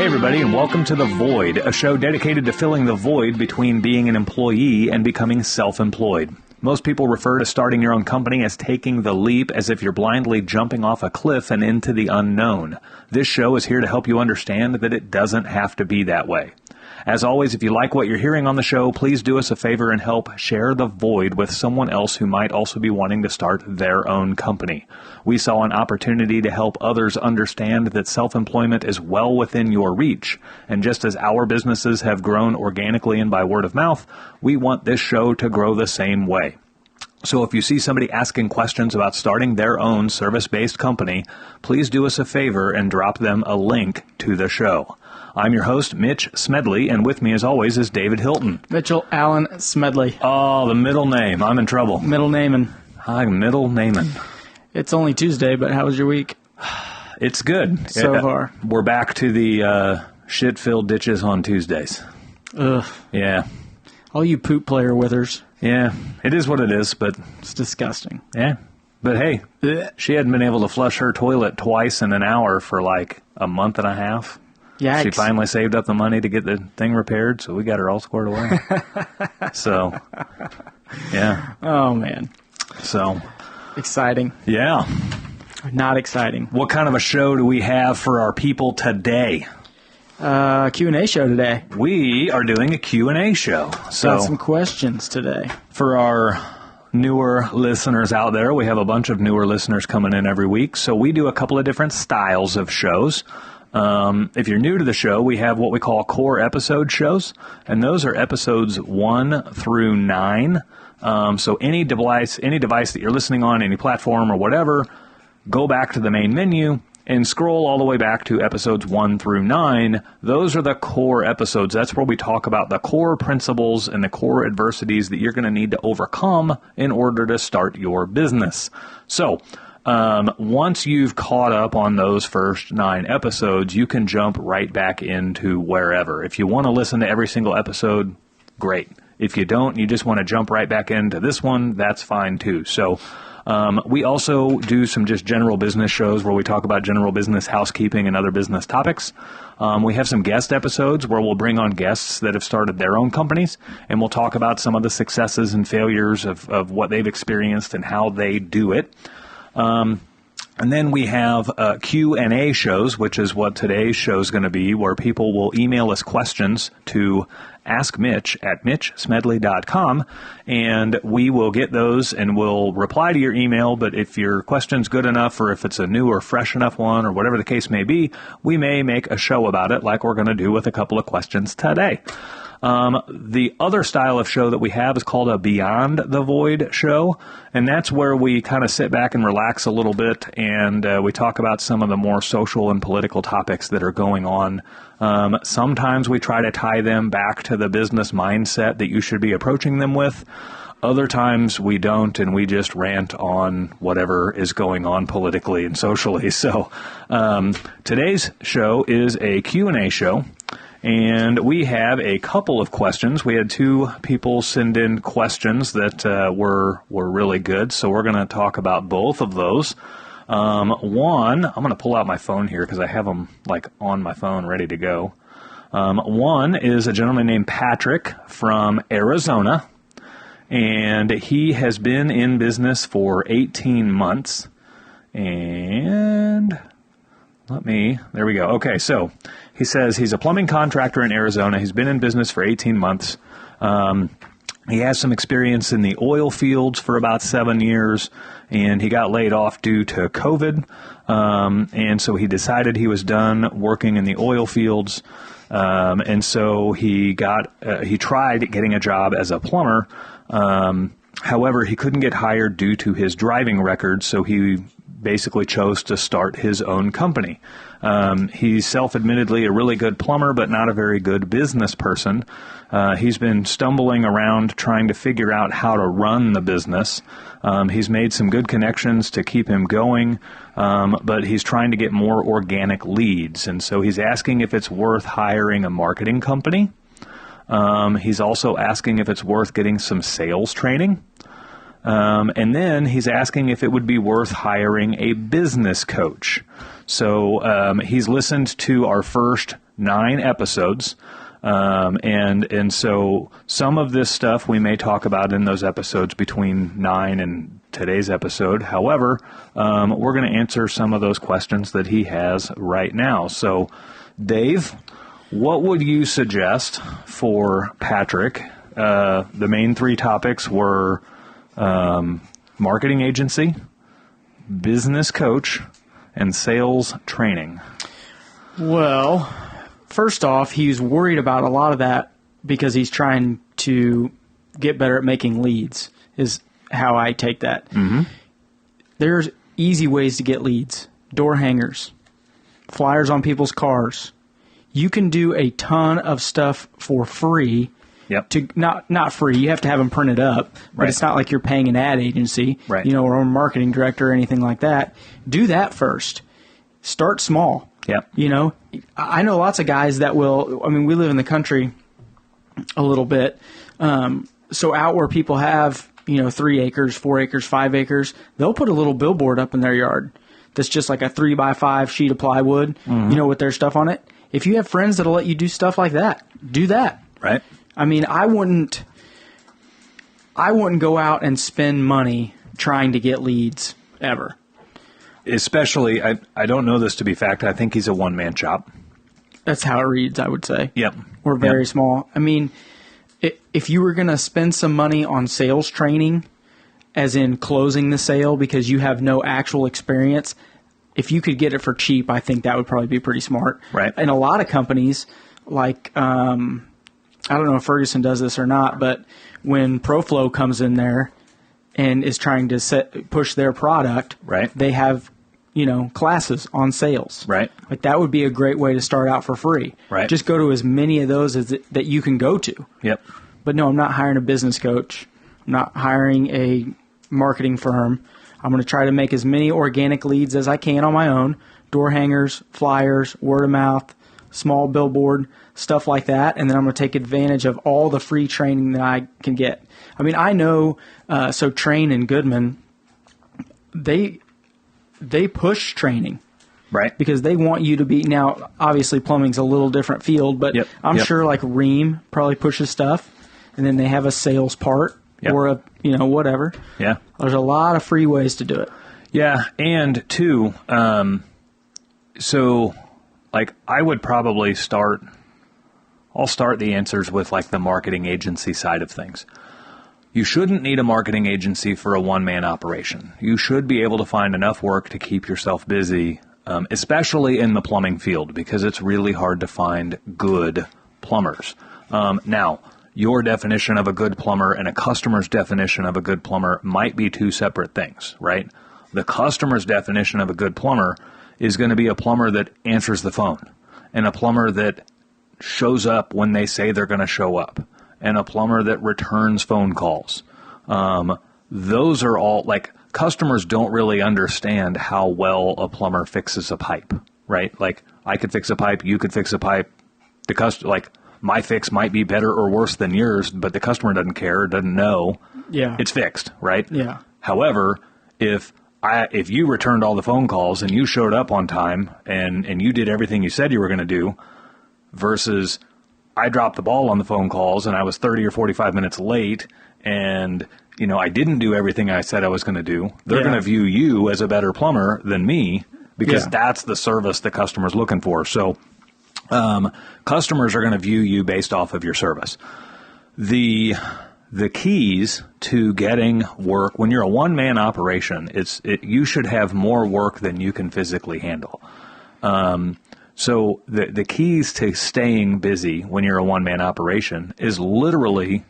Hey everybody, and welcome to The Void, a show dedicated to filling the void between being an employee and becoming self-employed. Most people refer to starting your own company as taking the leap, as if you're blindly jumping off a cliff and into the unknown. This show is here to help you understand that it doesn't have to be that way. As always, if you like what you're hearing on the show, please do us a favor and help share The Void with someone else who might also be wanting to start their own company. We saw an opportunity to help others understand that self-employment is well within your reach. And just as our businesses have grown organically and by word of mouth, we want this show to grow the same way. So if you see somebody asking questions about starting their own service-based company, please do us a favor and drop them a link to the show. I'm your host, Mitch Smedley, and with me, as always, is David Hilton. Mitchell Allen Smedley. Oh, the middle name. I'm in trouble. Middle naming. Hi, middle naming. It's only Tuesday, but how was your week? It's good. So far. We're back to the shit-filled ditches on Tuesdays. Ugh. Yeah. All you poop player withers. Yeah, it is what it is, but... It's disgusting. Yeah. But hey, she hadn't been able to flush her toilet twice in an hour for like a month and a half. Yikes. She finally saved up the money to get the thing repaired, so we got her all squared away. So, yeah. Oh, man. So. Exciting. Yeah. Not exciting. What kind of a show do we have for our people today? Q&A show today. We are doing a Q&A show. So, got some questions today. For our newer listeners out there, we have a bunch of newer listeners coming in every week, so we do a couple of different styles of shows. If you're new to the show, we have what we call core episode shows, and those are episodes 1 through 9. So any device that you're listening on, any platform or whatever, go back to the main menu and scroll all the way back to episodes 1 through 9. Those are the core episodes. That's where we talk about the core principles and the core adversities that you're going to need to overcome in order to start your business. So, once you've caught up on those first 9 episodes, you can jump right back into wherever. If you want to listen to every single episode, great. If you don't, you just want to jump right back into this one, that's fine too. So, we also do some just general business shows where we talk about general business, housekeeping, and other business topics. We have some guest episodes where we'll bring on guests that have started their own companies, and we'll talk about some of the successes and failures of what they've experienced and how they do it. And then we have Q&A shows, which is what today's show is going to be, where people will email us questions to askmitch@mitchsmedley.com, and we will get those and we'll reply to your email. But if your question's good enough, or if it's a new or fresh enough one, or whatever the case may be, we may make a show about it, like we're going to do with a couple of questions today. The other style of show that we have is called a Beyond the Void show, and that's where we kind of sit back and relax a little bit, and we talk about some of the more social and political topics that are going on. Sometimes we try to tie them back to the business mindset that you should be approaching them with. Other times we don't, and we just rant on whatever is going on politically and socially. So today's show is a Q&A show. And we have a couple of questions. We had 2 people send in questions that were really good, so we're going to talk about both of those. One, I'm going to pull out my phone here because I have them like on my phone ready to go. One is a gentleman named Patrick from Arizona, and he has been in business for 18 months. And there we go. Okay, so he says he's a plumbing contractor in Arizona. He's been in business for 18 months. He has some experience in the oil fields for about 7 years, and he got laid off due to COVID. And so he decided he was done working in the oil fields. And so he tried getting a job as a plumber. However, he couldn't get hired due to his driving record, so he basically chose to start his own company. He's self-admittedly a really good plumber, but not a very good business person. He's been stumbling around trying to figure out how to run the business. He's made some good connections to keep him going, but he's trying to get more organic leads. And so he's asking if it's worth hiring a marketing company. He's also asking if it's worth getting some sales training. And then he's asking if it would be worth hiring a business coach. So he's listened to our first 9 episodes. And so some of this stuff we may talk about in those episodes between 9 and today's episode. However, we're going to answer some of those questions that he has right now. So, Dave, what would you suggest for Patrick? The main 3 topics were marketing agency, business coach, and sales training. Well, first off, he's worried about a lot of that because he's trying to get better at making leads, is how I take that. Mm-hmm. There's easy ways to get leads. Door hangers, flyers on people's cars. You can do a ton of stuff for free. Yep. To not free. You have to have them printed up, but Right. It's not like you're paying an ad agency, Right. Or a marketing director or anything like that. Do that first. Start small. Yep. I know lots of guys that will. I mean, we live in the country a little bit, so out where people have 3 acres, 4 acres, 5 acres, they'll put a little billboard up in their yard that's just like a 3x5 sheet of plywood, with their stuff on it. If you have friends that'll let you do stuff like that, do that. Right. I mean, I wouldn't go out and spend money trying to get leads ever. Especially, I don't know this to be fact. I think he's a one-man shop. That's how it reads, I would say. Yep. We're very Yep. small. I mean, if you were going to spend some money on sales training, as in closing the sale because you have no actual experience, if you could get it for cheap, I think that would probably be pretty smart. Right. And a lot of companies, like, I don't know if Ferguson does this or not, but when ProFlow comes in there and is trying to push their product, Right. they have classes on sales. Right. Like that would be a great way to start out for free. Right. Just go to as many of those that you can go to. Yep. But no, I'm not hiring a business coach. I'm not hiring a marketing firm. I'm going to try to make as many organic leads as I can on my own. Door hangers, flyers, word of mouth, small billboard, stuff like that. And then I'm going to take advantage of all the free training that I can get. I mean, I know, so Train and Goodman, they push training. Right. Because they want you to be, now obviously plumbing's a little different field, but Yep. I'm Yep. sure like Ream probably pushes stuff, and then they have a sales part Yep. or a, whatever. Yeah. There's a lot of free ways to do it. Yeah, and two, so like I would probably I'll start the answers with like the marketing agency side of things. You shouldn't need a marketing agency for a one-man operation. You should be able to find enough work to keep yourself busy, especially in the plumbing field, because it's really hard to find good plumbers. Now, your definition of a good plumber and a customer's definition of a good plumber might be 2 separate things, right? The customer's definition of a good plumber is going to be a plumber that answers the phone and a plumber that shows up when they say they're going to show up and a plumber that returns phone calls. Those are all, like, customers don't really understand how well a plumber fixes a pipe, right? Like, I could fix a pipe, you could fix a pipe. My fix might be better or worse than yours, but the customer doesn't care, doesn't know. Yeah. It's fixed, right? Yeah. However, if you returned all the phone calls and you showed up on time and you did everything you said you were going to do versus I dropped the ball on the phone calls and I was 30 or 45 minutes late and, I didn't do everything I said I was going to do, they're going to view you as a better plumber than me because that's the service the customer's looking for. So customers are going to view you based off of your service. The keys to getting work when you're a one-man operation, you should have more work than you can physically handle. So the keys to staying busy when you're a one-man operation is literally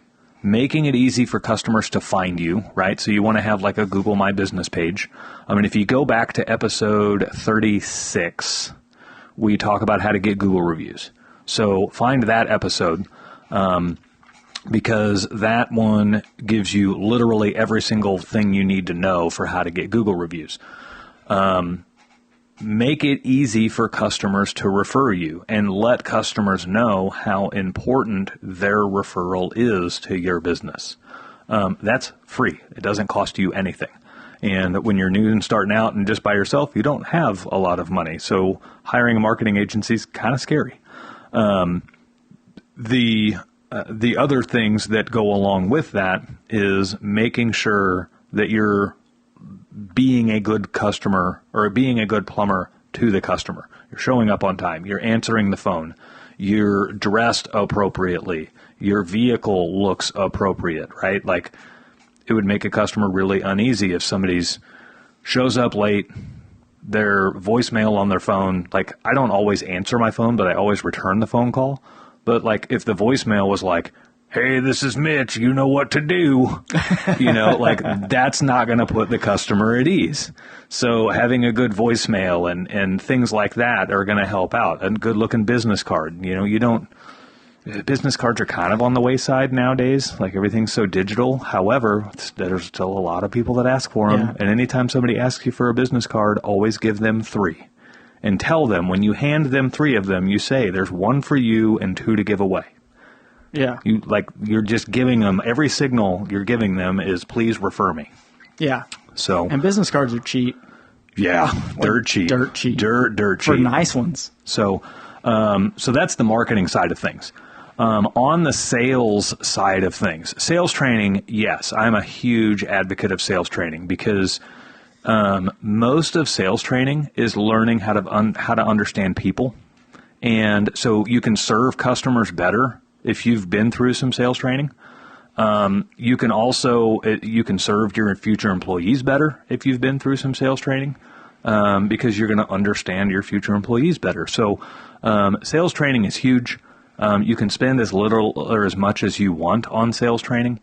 making it easy for customers to find you, right? So you want to have like a Google My Business page. I mean, if you go back to episode 36, we talk about how to get Google reviews. So find that episode because that one gives you literally every single thing you need to know for how to get Google reviews. Make it easy for customers to refer you and let customers know how important their referral is to your business. That's free. It doesn't cost you anything. And when you're new and starting out and just by yourself, you don't have a lot of money. So hiring a marketing agency is kind of scary. The other things that go along with that is making sure that you're being a good customer or being a good plumber to the customer. You're showing up on time. You're answering the phone. You're dressed appropriately. Your vehicle looks appropriate, right? Like, it would make a customer really uneasy if somebody's shows up late, their voicemail on their phone. Like, I don't always answer my phone, but I always return the phone call. But like, if the voicemail was like, "Hey, this is Mitch, you know what to do," like, that's not going to put the customer at ease. So having a good voicemail and things like that are going to help out. A good looking business card. Business cards are kind of on the wayside nowadays. Like, everything's so digital. However, there's still a lot of people that ask for them. Yeah. And anytime somebody asks you for a business card, always give them 3. And tell them, when you hand them 3 of them, you say, there's 1 for you and 2 to give away. Yeah. You're just giving them, every signal you're giving them is, please refer me. Yeah. So. And business cards are cheap. Yeah. Dirt cheap. Dirt cheap. Dirt cheap. For nice ones. So that's the marketing side of things. On the sales side of things, sales training, yes, I'm a huge advocate of sales training because most of sales training is learning how to understand people. And so you can serve customers better if you've been through some sales training. You can also, you can serve your future employees better if you've been through some sales training, because you're going to understand your future employees better. So sales training is huge. You can spend as little or as much as you want on sales training.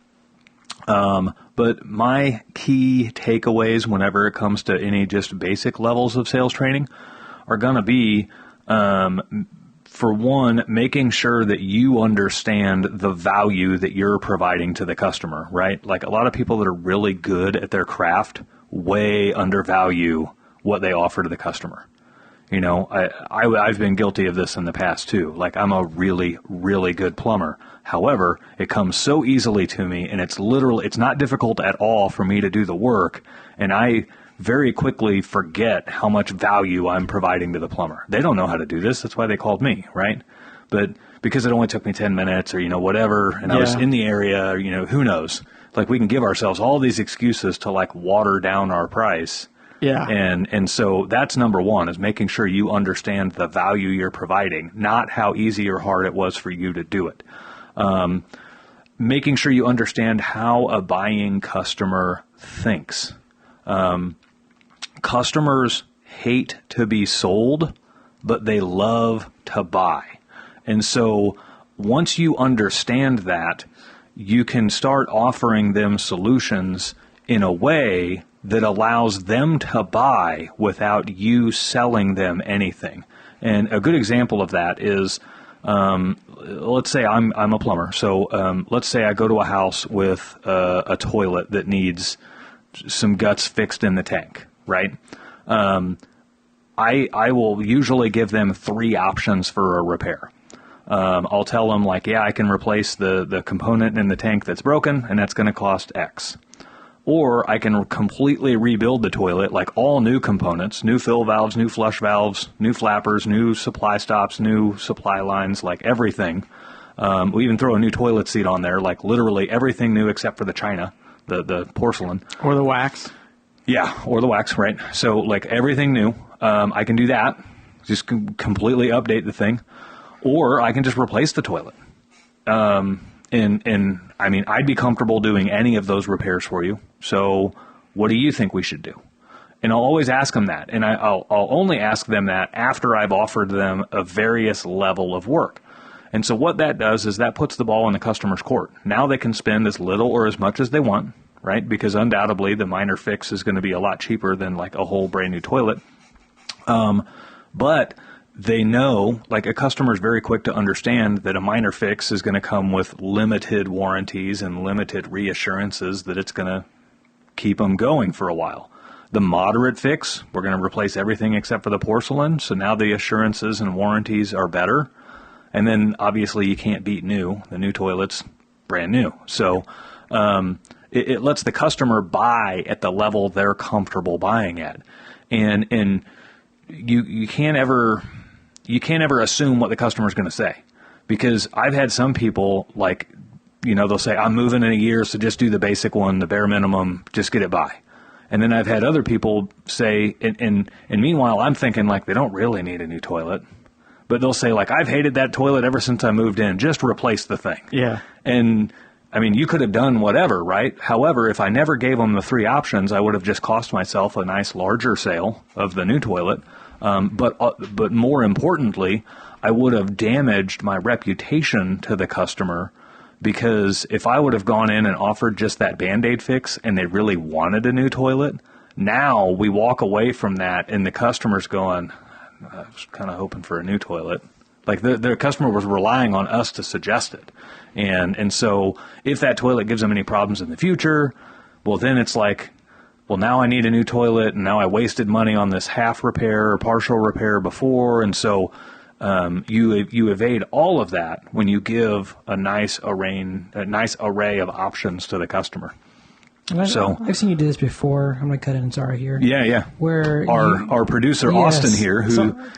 But my key takeaways whenever it comes to any just basic levels of sales training are going to be, for one, making sure that you understand the value that you're providing to the customer, right? Like, a lot of people that are really good at their craft way undervalue what they offer to the customer. I've been guilty of this in the past too. Like, I'm a really, really good plumber. However, it comes so easily to me, and it's not difficult at all for me to do the work. And I very quickly forget how much value I'm providing to the plumber. They don't know how to do this. That's why they called me, right? But because it only took me 10 minutes or, whatever, and I was in the area, who knows? Like, we can give ourselves all these excuses to, like, water down our price. Yeah. And so that's number one, is making sure you understand the value you're providing, not how easy or hard it was for you to do it. Making sure you understand how a buying customer thinks. Customers hate to be sold, but they love to buy. And so once you understand that, you can start offering them solutions in a way that allows them to buy without you selling them anything. And a good example of that is, let's say I'm a plumber. So let's say I go to a house with a toilet that needs some guts fixed in the tank, right? I will usually give them 3 options for a repair. I'll tell them, like, yeah, I can replace the component in the tank that's broken, and that's going to cost X. Or I can completely rebuild the toilet, like all new components, new fill valves, new flush valves, new flappers, new supply stops, new supply lines, like everything. We even throw a new toilet seat on there, like literally everything new except for the china, the porcelain. Or the wax. Yeah, or the wax, right? So, like, everything new. I can do that, just completely update the thing. Or I can just replace the toilet. And I mean, I'd be comfortable doing any of those repairs for you. So what do you think we should do? And I'll always ask them that. And I'll only ask them that after I've offered them a various level of work. And so what that does is that puts the ball in the customer's court. Now they can spend as little or as much as they want, right? Because undoubtedly the minor fix is going to be a lot cheaper than like a whole brand new toilet. But they know, like, a customer is very quick to understand that a minor fix is going to come with limited warranties and limited reassurances that it's going to keep them going for a while. The moderate fix, we're going to replace everything except for the porcelain, so now the assurances and warranties are better. And then obviously you can't beat new. The new toilet's brand new. So it lets the customer buy at the level they're comfortable buying at. And you can't ever you can't ever assume what the customer's going to say, because I've had some people like, they'll say, I'm moving in a year, so just do the basic one, the bare minimum, just get it by. And then I've had other people say, and meanwhile, I'm thinking like they don't really need a new toilet. But they'll say like, I've hated that toilet ever since I moved in, just replace the thing. Yeah. And I mean, you could have done whatever, right? However, if I never gave them the 3 options, I would have just cost myself a nice larger sale of the new toilet. But more importantly, I would have damaged my reputation to the customer, because if I would have gone in and offered just that Band-Aid fix and they really wanted a new toilet, now we walk away from that and the customer's going, I was kind of hoping for a new toilet. Like the customer was relying on us to suggest it. And so if that toilet gives them any problems in the future, well, then it's like, well, now I need a new toilet, and now I wasted money on this half repair or partial repair before. And so you evade all of that when you give a nice array of options to the customer. I've seen you do this before. I'm going to cut in, sorry, here. Yeah. Where our producer, yes, Austin here,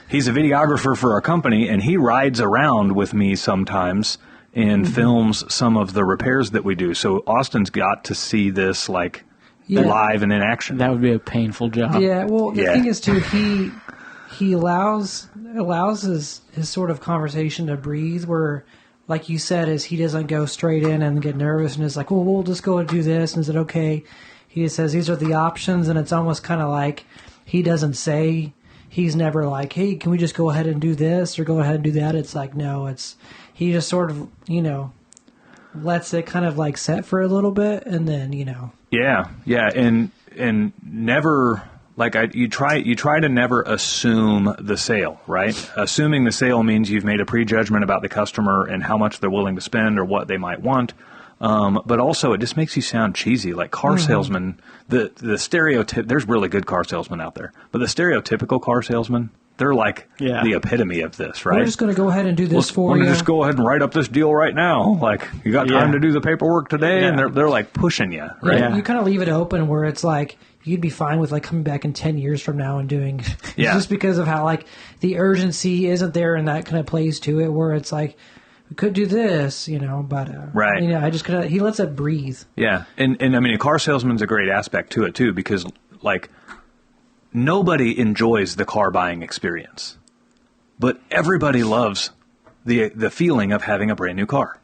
he's a videographer for our company, and he rides around with me sometimes and films some of the repairs that we do. So Austin's got to see this live and in action. That would be a painful job. Yeah, well, the thing is, too, he allows his sort of conversation to breathe, where, like you said, is he doesn't go straight in and get nervous and is like, well, we'll just go and do this. And is it okay? He just says, these are the options. And it's almost kind of like he doesn't say, he's never like, hey, can we just go ahead and do this or go ahead and do that? It's like, no, he just sort of, lets it kind of like set for a little bit. And then, Yeah. And never... you try to never assume the sale, right? Assuming the sale means you've made a prejudgment about the customer and how much they're willing to spend or what they might want. But also, it just makes you sound cheesy. Like car salesmen, the stereotype. There's really good car salesmen out there, but the stereotypical car salesman, they're like the epitome of this, right? We're just going to go ahead and do this for you. Just go ahead and write up this deal right now. Like, you got time to do the paperwork today, and they're like pushing you, right? Yeah. You kind of leave it open where it's like, you'd be fine with coming back in 10 years from now and doing just because of how the urgency isn't there, and that kind of plays to it where it's like, we could do this, but right. I just kind of, he lets it breathe. Yeah. And I mean, a car salesman's a great aspect to it too, because nobody enjoys the car buying experience, but everybody loves the feeling of having a brand new car.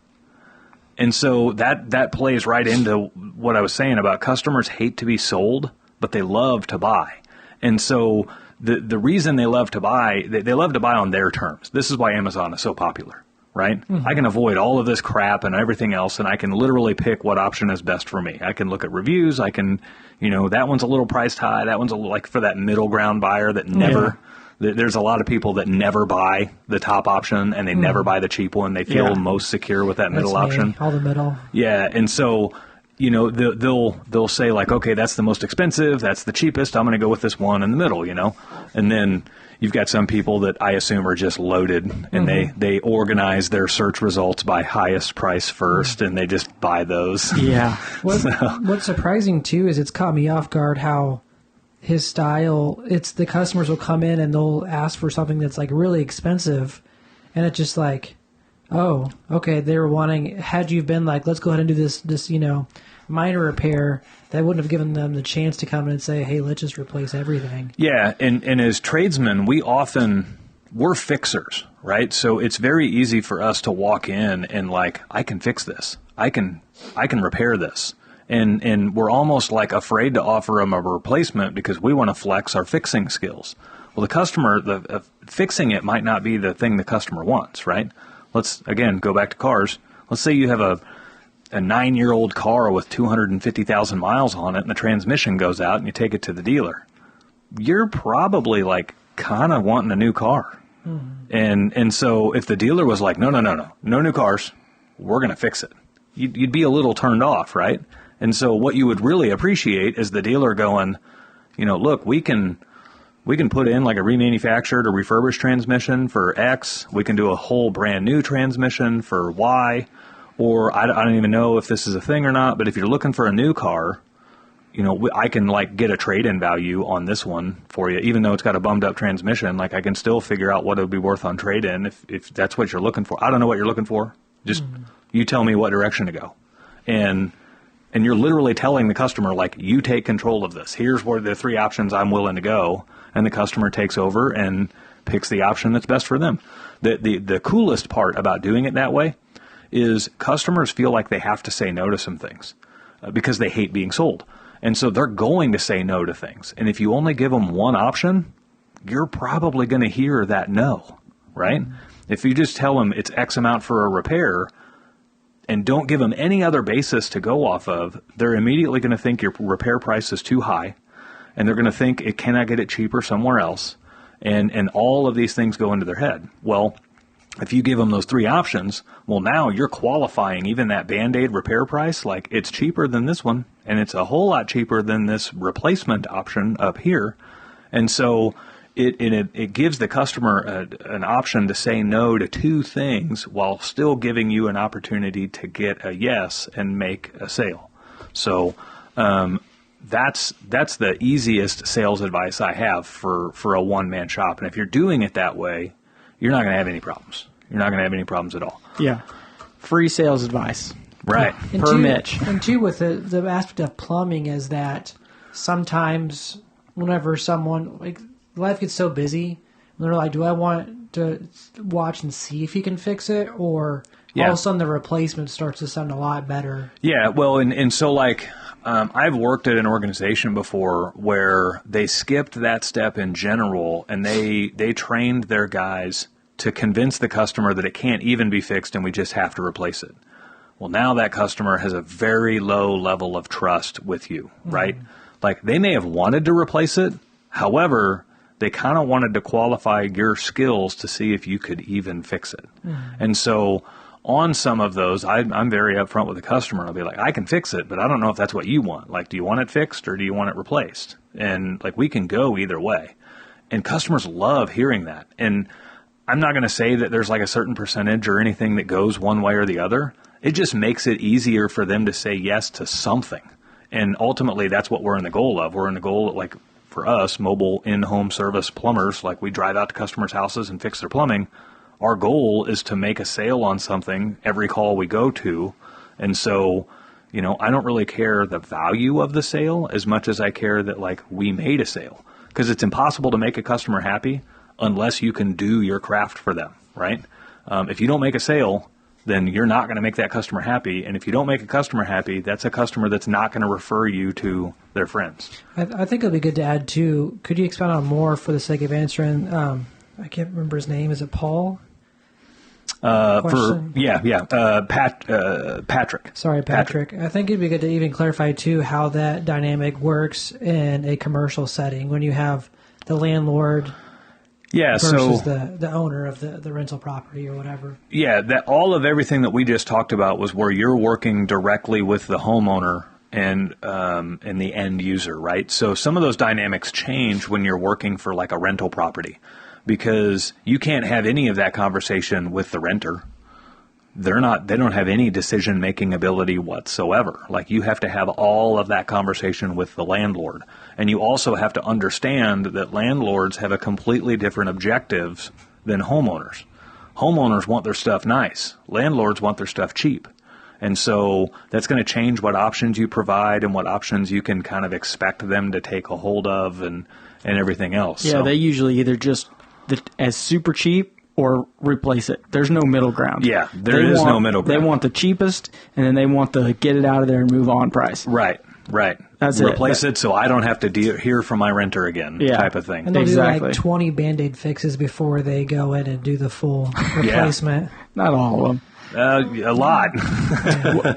And so that plays right into what I was saying about customers hate to be sold, but they love to buy. And so the reason they love to buy, they love to buy on their terms. This is why Amazon is so popular, right? Mm-hmm. I can avoid all of this crap and everything else, and I can literally pick what option is best for me. I can look at reviews. I can, that one's a little priced high. That one's for that middle ground buyer that never... There's a lot of people that never buy the top option, and they never buy the cheap one. They feel most secure with that middle option. All the middle. Yeah, and so they'll say okay, that's the most expensive, that's the cheapest. I'm going to go with this one in the middle, And then you've got some people that I assume are just loaded, and they organize their search results by highest price first, and they just buy those. Yeah. What's surprising too is it's caught me off guard how his style, it's the customers will come in and they'll ask for something that's really expensive, and it's just oh, okay, they were wanting, had you been let's go ahead and do this minor repair, that wouldn't have given them the chance to come in and say, hey, let's just replace everything. Yeah, and as tradesmen, we're fixers, right? So it's very easy for us to walk in and I can fix this. I can repair this. And we're almost afraid to offer them a replacement because we want to flex our fixing skills. Well, the customer, fixing it might not be the thing the customer wants, right? Let's, again, go back to cars. Let's say you have a 9-year-old car with 250,000 miles on it and the transmission goes out and you take it to the dealer. You're probably kind of wanting a new car. Mm-hmm. And so if the dealer was no new cars, we're going to fix it. You'd be a little turned off, right? And so what you would really appreciate is the dealer going, look, we can put in a remanufactured or refurbished transmission for X. We can do a whole brand new transmission for Y. Or I don't even know if this is a thing or not, but if you're looking for a new car, I can like get a trade-in value on this one for you, even though it's got a bummed up transmission. Like I can still figure out what it would be worth on trade-in if that's what you're looking for. I don't know what you're looking for. Just you tell me what direction to go. And you're literally telling the customer, like, you take control of this. Here's where the 3 options I'm willing to go. And the customer takes over and picks the option that's best for them. The coolest part about doing it that way is customers feel like they have to say no to some things because they hate being sold. And so they're going to say no to things. And if you only give them one option, you're probably going to hear that no, right? If you just tell them it's X amount for a repair and don't give them any other basis to go off of, they're immediately going to think your repair price is too high. And they're going to think it cannot get it cheaper somewhere else. And all of these things go into their head. Well, if you give them those 3 options, well, now you're qualifying even that Band-Aid repair price. Like, it's cheaper than this one, and it's a whole lot cheaper than this replacement option up here. And so it gives the customer an option to say no to 2 things while still giving you an opportunity to get a yes and make a sale. So that's the easiest sales advice I have for a one-man shop. And if you're doing it that way, you're not going to have any problems. You're not going to have any problems at all. Yeah. Free sales advice. Right. And Per Mitch. And two, with the aspect of plumbing is that sometimes whenever someone, like, life gets so busy, and they're like, do I want to watch and see if he can fix it? Or all of a sudden the replacement starts to sound a lot better. Yeah. Well, and so like, I've worked at an organization before where they skipped that step in general, and they trained their guys to convince the customer that it can't even be fixed and we just have to replace it. Well, now that customer has a very low level of trust with you, right? Like, they may have wanted to replace it. However, they kind of wanted to qualify your skills to see if you could even fix it. And so on some of those, I'm very upfront with the customer. I'll be like, I can fix it, but I don't know if that's what you want. Like, do you want it fixed or do you want it replaced? And like, we can go either way. And customers love hearing that. And I'm not going to say that there's like a certain percentage or anything that goes one way or the other. It just makes it easier for them to say yes to something. And ultimately, that's what we're in the goal of. We're in the goal, like, for us, mobile in-home service plumbers, like, we drive out to customers' houses and fix their plumbing. Our goal is to make a sale on something every call we go to. And so, I don't really care the value of the sale as much as I care that, like, we made a sale. Because it's impossible to make a customer happy unless you can do your craft for them, right? If you don't make a sale, then you're not going to make that customer happy. And if you don't make a customer happy, that's a customer that's not going to refer you to their friends. I think it'll be good to add, too. Could you expound on more for the sake of answering? I can't remember his name. Is it Paul? Patrick. Sorry, Patrick. I think it'd be good to even clarify, too, how that dynamic works in a commercial setting when you have the landlord versus the owner of the rental property or whatever. Yeah, that all of everything that we just talked about was where you're working directly with the homeowner and the end user, right? So some of those dynamics change when you're working for like a rental property, because you can't have any of that conversation with the renter. They don't have any decision-making ability whatsoever. Like, you have to have all of that conversation with the landlord. And you also have to understand that landlords have a completely different objectives than homeowners. Homeowners want their stuff nice. Landlords want their stuff cheap. And so that's going to change what options you provide and what options you can kind of expect them to take a hold of and everything else. Yeah, they usually either just as super cheap or replace it. There's no middle ground. Yeah, there is no middle ground. They want the cheapest, and then they want the get it out of there and move on price. Right. That's Replace it so I don't have to hear from my renter again, type of thing. And they'll do like 20 Band-Aid fixes before they go in and do the full replacement. Not all of them. A lot.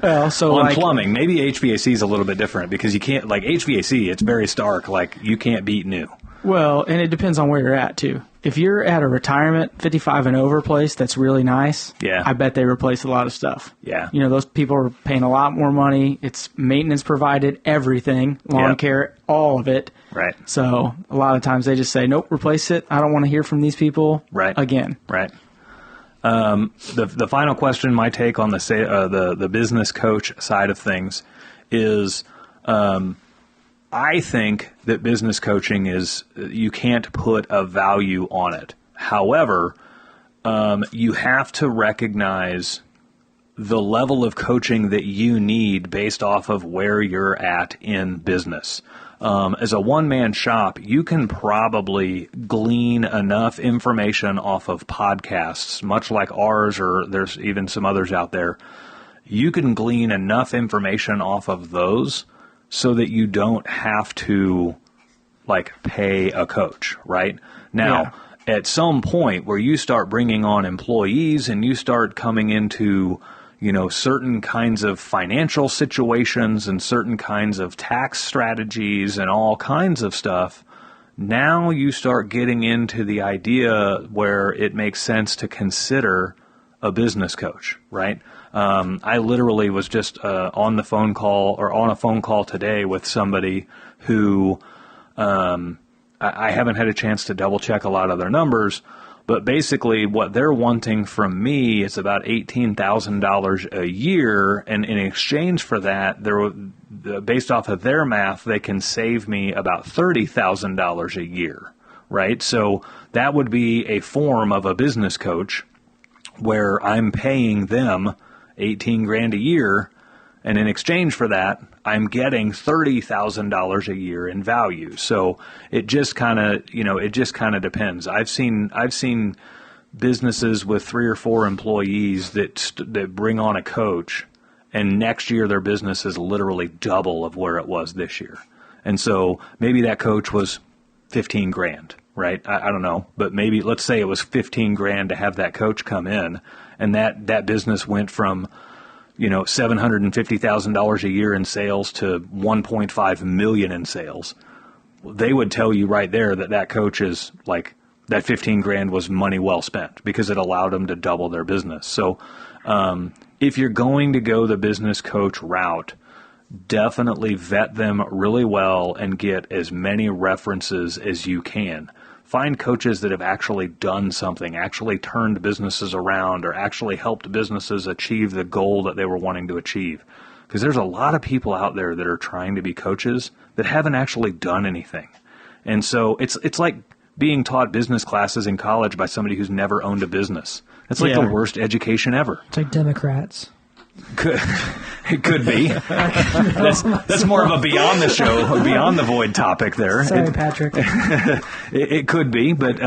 Well, so on plumbing, maybe HVAC is a little bit different because you can't, like HVAC, it's very stark. Like, you can't beat new. Well, and it depends on where you're at, too. If you're at a retirement 55 and over place that's really nice, I bet they replace a lot of stuff. Yeah. Those people are paying a lot more money. It's maintenance provided, everything, lawn care, all of it. Right. So a lot of times they just say, nope, replace it. I don't want to hear from these people again. Right. The final question, my take on the business coach side of things is, I think that business coaching is, you can't put a value on it. However, you have to recognize the level of coaching that you need based off of where you're at in business. As a one-man shop, you can probably glean enough information off of podcasts, much like ours, or there's even some others out there. You can glean enough information off of those so that you don't have to, like, pay a coach, right? Now, at some point where you start bringing on employees and you start coming into, certain kinds of financial situations and certain kinds of tax strategies and all kinds of stuff, now you start getting into the idea where it makes sense to consider a business coach, right? I literally was just on a phone call today with somebody who I haven't had a chance to double check a lot of their numbers, but basically what they're wanting from me is about $18,000 a year, and in exchange for that, based off of their math, they can save me about $30,000 a year, right? So that would be a form of a business coach where I'm paying them 18 grand a year, and in exchange for that, I'm getting $30,000 a year in value. So it just kind of, depends. I've seen businesses with 3 or 4 employees that bring on a coach, and next year their business is literally double of where it was this year. And so maybe that coach was 15 grand, right? I don't know, but maybe let's say it was 15 grand to have that coach come in, and that business went from $750,000 a year in sales to $1.5 million in sales. They would tell you right there that coach is like, that 15 grand was money well spent because it allowed them to double their business. So if you're going to go the business coach route, definitely vet them really well and get as many references as you can. Find coaches that have actually done something, actually turned businesses around, or actually helped businesses achieve the goal that they were wanting to achieve. Because there's a lot of people out there that are trying to be coaches that haven't actually done anything. And so it's like being taught business classes in college by somebody who's never owned a business. It's like the worst education ever. It's like Democrats. It could be. That's more of a beyond the show, or beyond the void topic there. Sorry, Patrick. It could be, but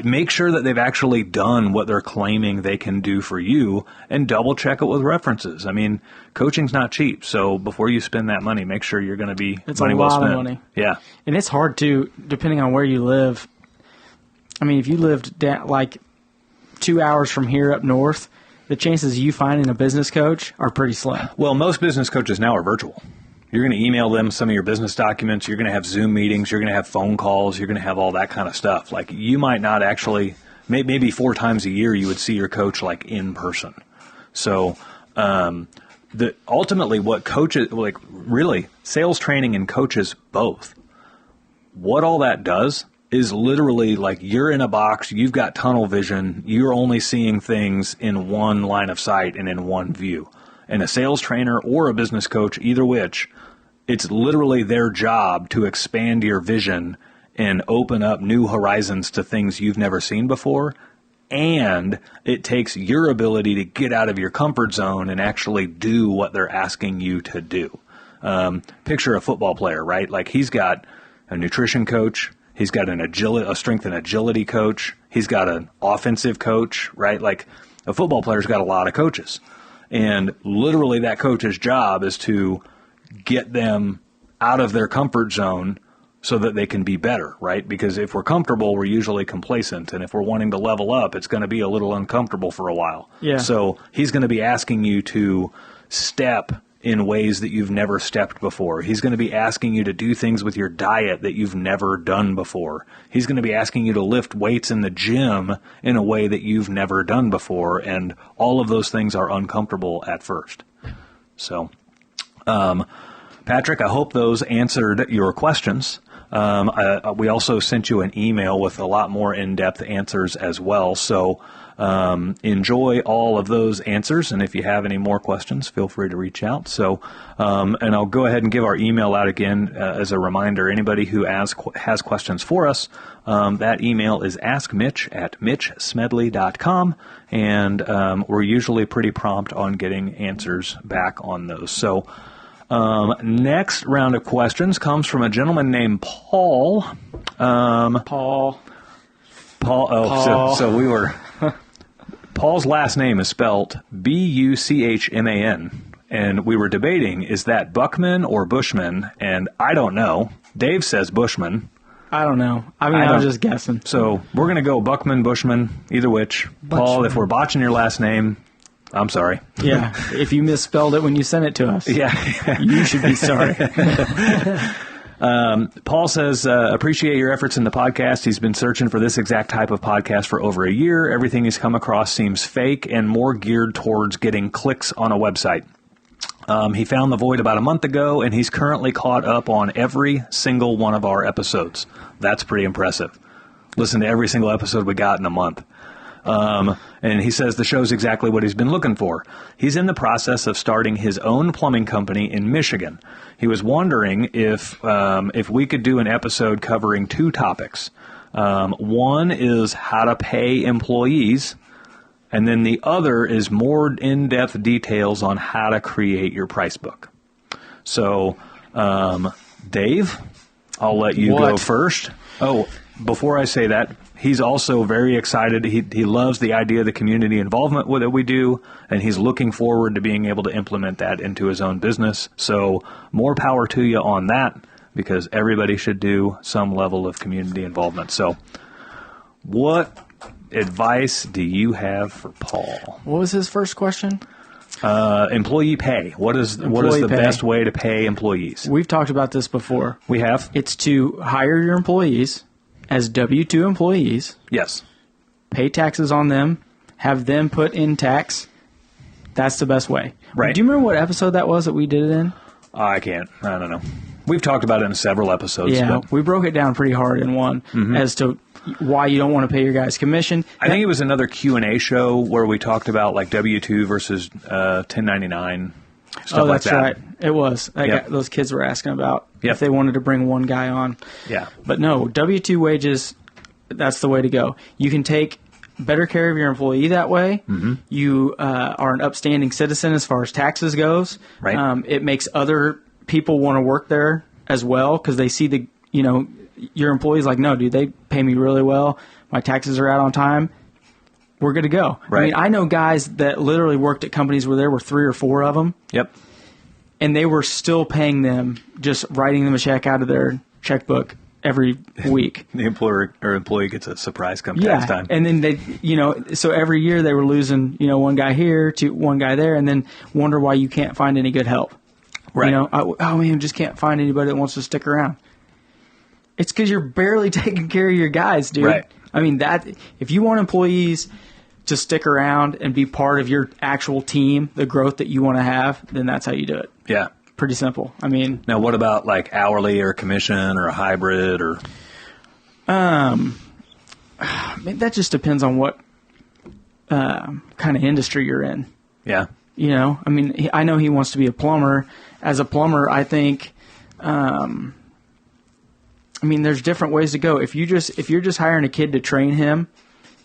make sure that they've actually done what they're claiming they can do for you, and double check it with references. I mean, coaching's not cheap, so before you spend that money, make sure you're going to be it's money a well lot spent. of money. Yeah, and it's hard to, depending on where you live. I mean, if you lived like 2 hours from here up north, the chances of you finding a business coach are pretty slim. Well, most business coaches now are virtual. You're going to email them some of your business documents. You're going to have Zoom meetings. You're going to have phone calls. You're going to have all that kind of stuff. Like, you might not actually, maybe 4 times a year you would see your coach, like, in person. So ultimately what coaches, like, really, sales training and coaches both, what all that does is literally like you're in a box, you've got tunnel vision, you're only seeing things in one line of sight and in one view. And a sales trainer or a business coach, either which, it's literally their job to expand your vision and open up new horizons to things you've never seen before. And it takes your ability to get out of your comfort zone and actually do what they're asking you to do. Picture a football player, right? Like, he's got a nutrition coach. He's got a strength and agility coach. He's got an offensive coach, right? Like, a football player's got a lot of coaches. And literally that coach's job is to get them out of their comfort zone so that they can be better, right? Because if we're comfortable, we're usually complacent. And if we're wanting to level up, it's going to be a little uncomfortable for a while. Yeah. So he's going to be asking you to step in ways that you've never stepped before. He's going to be asking you to do things with your diet that you've never done before. He's going to be asking you to lift weights in the gym in a way that you've never done before, and all of those things are uncomfortable at first. So, Patrick, I hope those answered your questions. We also sent you an email with a lot more in-depth answers as well. So enjoy all of those answers. And if you have any more questions, feel free to reach out. So, and I'll go ahead and give our email out again as a reminder. Anybody who has questions for us, that email is askmitch@mitchsmedley.com. And we're usually pretty prompt on getting answers back on those. So next round of questions comes from a gentleman named Paul. Paul. Oh, so we were... Paul's last name is spelled Buchman, and we were debating, is that Buckman or Bushman? And I don't know. Dave says Bushman. I don't know. I was just guessing. So we're going to go Buckman, Bushman, either which. Paul, if we're botching your last name, I'm sorry. Yeah, if you misspelled it when you sent it to us. Yeah. You should be sorry. Paul says, appreciate your efforts in the podcast. He's been searching for this exact type of podcast for over a year. Everything he's come across seems fake and more geared towards getting clicks on a website. He found the void about a month ago, and he's currently caught up on every single one of our episodes. That's pretty impressive. Listen to every single episode we got in a month. And he says the show's exactly what he's been looking for. He's in the process of starting his own plumbing company in Michigan. He was wondering if we could do an episode covering two topics. One is how to pay employees, and then the other is more in-depth details on how to create your price book. So, Dave, I'll let you go first. Oh, before I say that, he's also very excited. He loves the idea of the community involvement that we do, and he's looking forward to being able to implement that into his own business. So more power to you on that, because everybody should do some level of community involvement. So what advice do you have for Paul? What was his first question? Employee pay. What is the best way to pay employees? We've talked about this before. We have. It's to hire your employees as W-2 employees. Yes. Pay taxes on them. Have them put in tax. That's the best way. Right. Do you remember what episode that was that we did it in? I can't. I don't know. We've talked about it in several episodes. Yeah, we broke it down pretty hard in one as to why you don't want to pay your guys commission. I think it was another Q&A show where we talked about like W-2 versus 1099, stuff like that. Oh, that's right. It was. Those kids were asking about if they wanted to bring one guy on. Yeah. But no, W-2 wages, that's the way to go. You can take better care of your employee that way. Mm-hmm. You are an upstanding citizen as far as taxes goes. Right. It makes other people want to work there as well because they see your employees like, no, dude, they pay me really well. My taxes are out on time. We're good to go. Right. I mean, I know guys that literally worked at companies where there were 3 or 4 of them. Yep. And they were still paying them, just writing them a check out of their checkbook every week. The employee gets a surprise come tax time. And then they, so every year they were losing, one guy here to one guy there, and then wonder why you can't find any good help. Right. Just can't find anybody that wants to stick around. It's because you're barely taking care of your guys, dude. Right. I mean, if you want employees to stick around and be part of your actual team, the growth that you want to have, then that's how you do it. Yeah. Pretty simple. I mean, now what about like hourly or commission or a hybrid or? That just depends on what kind of industry you're in. Yeah. I know he wants to be a plumber. As a plumber, I think, there's different ways to go. If you're just hiring a kid to train him,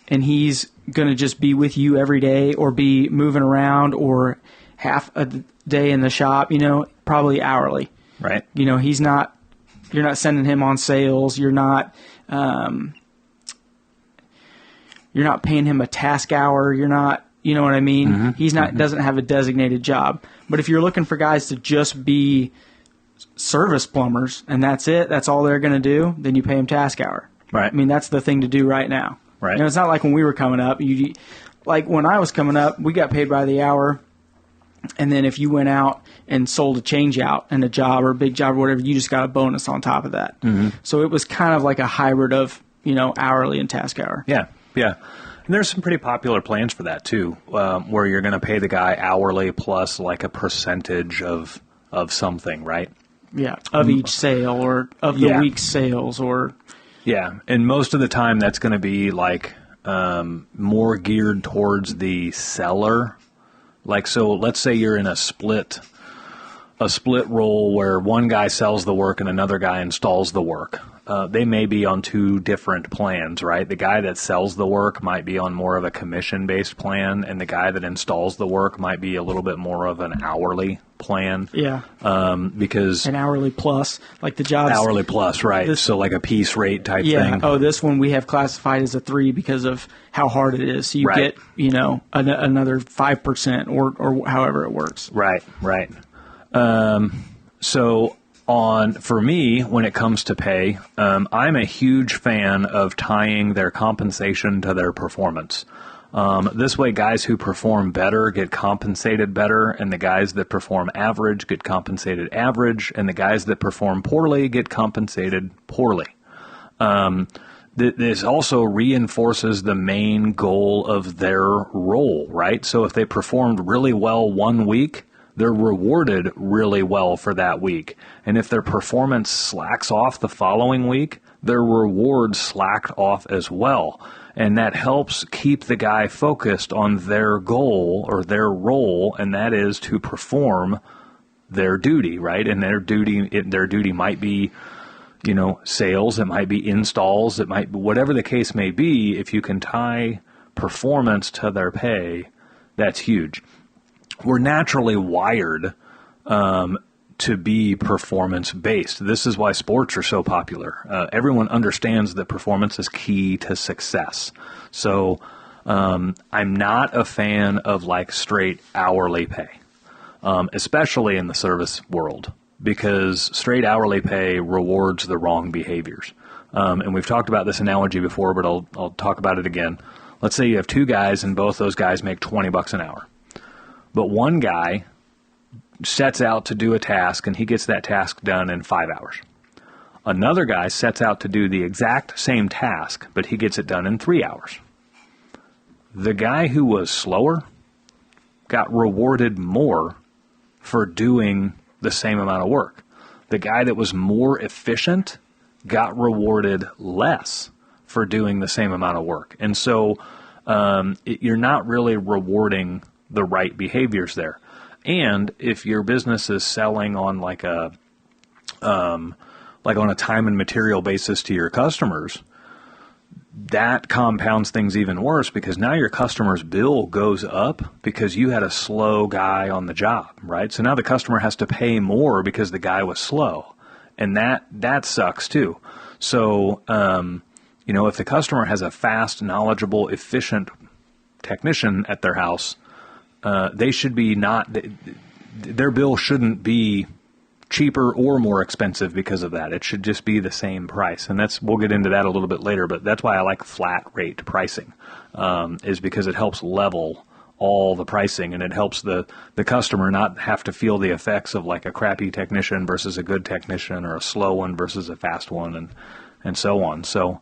and he's going to just be with you every day, or be moving around, or half a day in the shop, probably hourly. Right. You're not sending him on sales. You're not paying him a task hour. You're not, you know what I mean? Mm-hmm. He's not, doesn't have a designated job. But if you're looking for guys to just be service plumbers and that's it, that's all they're going to do, then you pay them task hour. Right. That's the thing to do right now. Right. It's not like when we were coming up. Like when I was coming up, we got paid by the hour. And then if you went out and sold a change out and a job or a big job or whatever, you just got a bonus on top of that. Mm-hmm. So it was kind of like a hybrid of, hourly and task hour. Yeah. Yeah. And there's some pretty popular plans for that too, where you're going to pay the guy hourly plus like a percentage of something, right? of each sale or of the week's sales or. Yeah, and most of the time that's going to be like more geared towards the seller. Like, so let's say you're in a split role where one guy sells the work and another guy installs the work. They may be on two different plans, right? The guy that sells the work might be on more of a commission-based plan, and the guy that installs the work might be a little bit more of an hourly plan. Yeah. Because an hourly plus, like the jobs. Hourly plus, right. So like a piece rate type thing. Oh, this one we have classified as a 3 because of how hard it is. So you get, another 5% or however it works. Right. For me, when it comes to pay, I'm a huge fan of tying their compensation to their performance. This way, guys who perform better get compensated better, and the guys that perform average get compensated average, and the guys that perform poorly get compensated poorly. This also reinforces the main goal of their role, right? So if they performed really well one week, they're rewarded really well for that week. And if their performance slacks off the following week, their reward slacked off as well. And that helps keep the guy focused on their goal or their role, and that is to perform their duty, right? And their duty might be, sales, it might be installs, it might be whatever the case may be. If you can tie performance to their pay, that's huge. We're naturally wired to be performance-based. This is why sports are so popular. Everyone understands that performance is key to success. So I'm not a fan of like straight hourly pay, especially in the service world, because straight hourly pay rewards the wrong behaviors. And we've talked about this analogy before, but I'll talk about it again. Let's say you have two guys and both those guys make $20 an hour. But one guy sets out to do a task, and he gets that task done in 5 hours. Another guy sets out to do the exact same task, but he gets it done in 3 hours. The guy who was slower got rewarded more for doing the same amount of work. The guy that was more efficient got rewarded less for doing the same amount of work. And so you're not really rewarding the right behaviors there. And if your business is selling on like on a time and material basis to your customers, that compounds things even worse, because now your customer's bill goes up because you had a slow guy on the job, right? So now the customer has to pay more because the guy was slow, and that sucks too. So if the customer has a fast, knowledgeable, efficient technician at their house, they should be their bill shouldn't be cheaper or more expensive because of that. It should just be the same price. And we'll get into that a little bit later, but that's why I like flat rate pricing, is because it helps level all the pricing, and it helps the customer not have to feel the effects of like a crappy technician versus a good technician, or a slow one versus a fast one, and so on. So,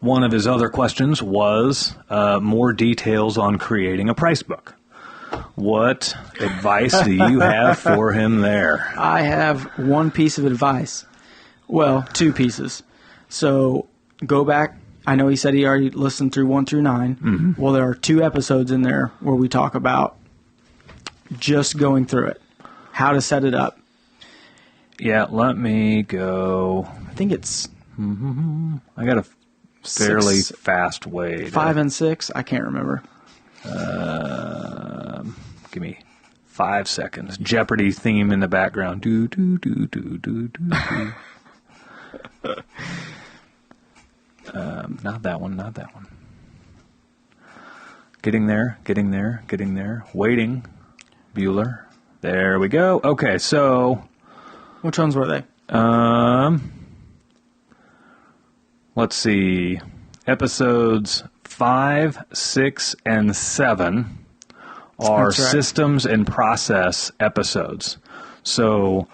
one of his other questions was more details on creating a price book. What advice do you have for him there? I have one piece of advice. Well, two pieces. So go back. I know he said he already listened through 1 through 9. Mm-hmm. Well, there are 2 episodes in there where we talk about just going through it, how to set it up. Yeah, let me go. I think it's... I got a fairly fast way. 5 and 6? I can't remember. Give me 5 seconds. Jeopardy theme in the background. Do, do, do, do, do, do, do. Not that one. Getting there. Waiting. Bueller. There we go. Okay, so... Which ones were they? Let's see. Episodes 5, 6, and 7 are That's right. systems and process episodes. So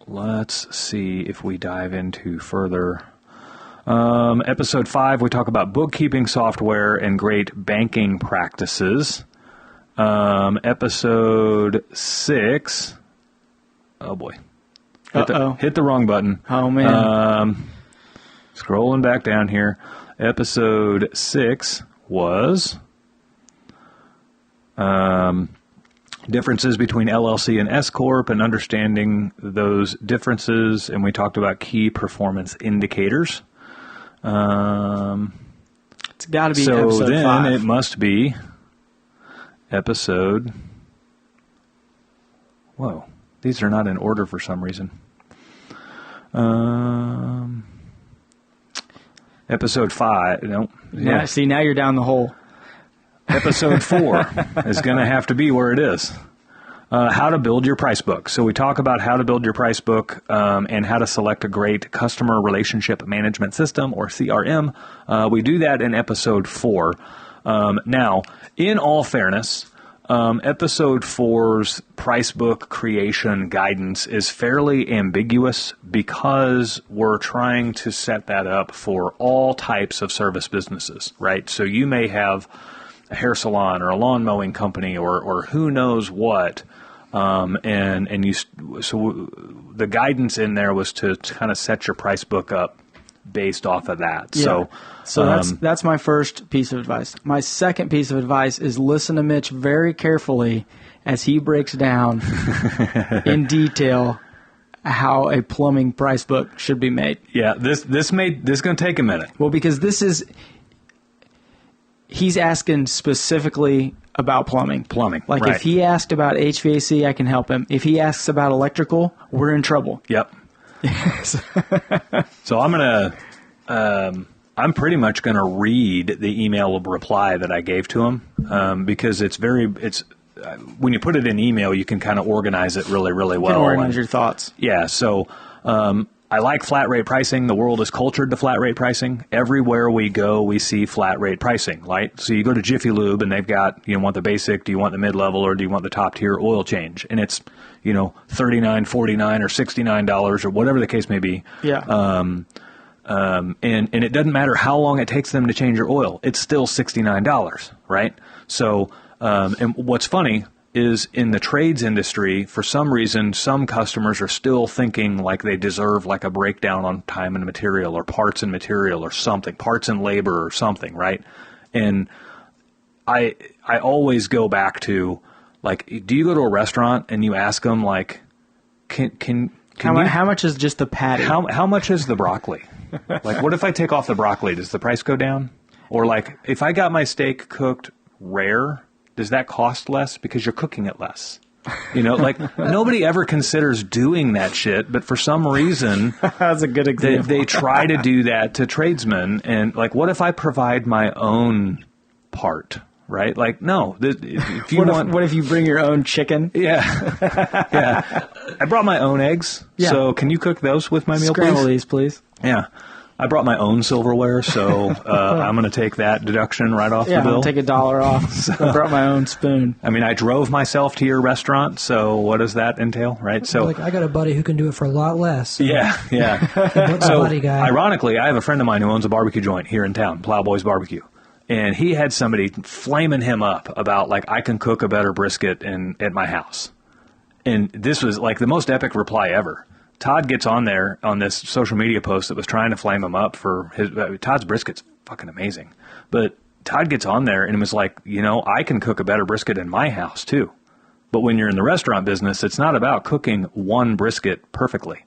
let's see if we dive into further. Episode 5, we talk about bookkeeping software and great banking practices. Episode 6. Oh, boy. Hit the wrong button. Oh, man. Scrolling back down here. Episode 6 was differences between LLC and S-corp and understanding those differences. And we talked about key performance indicators. It's got to be so episode then 5. It must be episode. Whoa, these are not in order for some reason. Episode 5. No. Yeah. See, now you're down the hole. Episode 4 is going to have to be where it is. How to build your price book. So we talk about how to build your price book and how to select a great customer relationship management system, or CRM. We do that in episode 4. Now, in all fairness, episode 4's price book creation guidance is fairly ambiguous because we're trying to set that up for all types of service businesses, right? So you may have a hair salon or a lawn mowing company or who knows what. So the guidance in there was to kind of set your price book up based off of that. Yeah. So that's my first piece of advice. My second piece of advice is listen to Mitch very carefully as he breaks down in detail how a plumbing price book should be made. Yeah, this is going to take a minute. Well, because he's asking specifically about plumbing. Like right. If he asked about HVAC, I can help him. If he asks about electrical, we're in trouble. Yep. So I'm pretty much going to read the email reply that I gave to him because when you put it in email, you can kind of organize it really, really well. You can organize your thoughts. Yeah. So I like flat rate pricing. The world is cultured to flat rate pricing. Everywhere we go, we see flat rate pricing, right? So you go to Jiffy Lube and they've got, you want the basic, do you want the mid-level, or do you want the top tier oil change? And it's, $39, $49 or $69 or whatever the case may be. Yeah. And it doesn't matter how long it takes them to change your oil. It's still $69, right? So, and what's funny is in the trades industry, for some reason, some customers are still thinking like they deserve like a breakdown on time and material or parts and material or something, parts and labor or something, right? And I always go back to, like, do you go to a restaurant and you ask them, like, how much is just the patty? How much is the broccoli? Like, what if I take off the broccoli? Does the price go down? Or, like, if I got my steak cooked rare, does that cost less because you're cooking it less? Like, nobody ever considers doing that shit, but for some reason, that's a good example. They try to do that to tradesmen. And, like, what if I provide my own part? Right? Like, no. If you what if you bring your own chicken? Yeah. Yeah. I brought my own eggs. Yeah. So can you cook those with my meal, please? Scramble these, please. Yeah. I brought my own silverware, so I'm going to take that deduction right off the bill. Yeah, I'll take $1 off. So, I brought my own spoon. I mean, I drove myself to your restaurant, so what does that entail, right? So, like, I got a buddy who can do it for a lot less. Yeah. So, buddy guy. Ironically, I have a friend of mine who owns a barbecue joint here in town, Plowboys Barbecue. And he had somebody flaming him up about, like, I can cook a better brisket at my house. And this was, like, the most epic reply ever. Todd gets on there on this social media post that was trying to flame him up for his Todd's brisket's fucking amazing. But Todd gets on there and was like, I can cook a better brisket in my house too. But when you're in the restaurant business, it's not about cooking one brisket perfectly.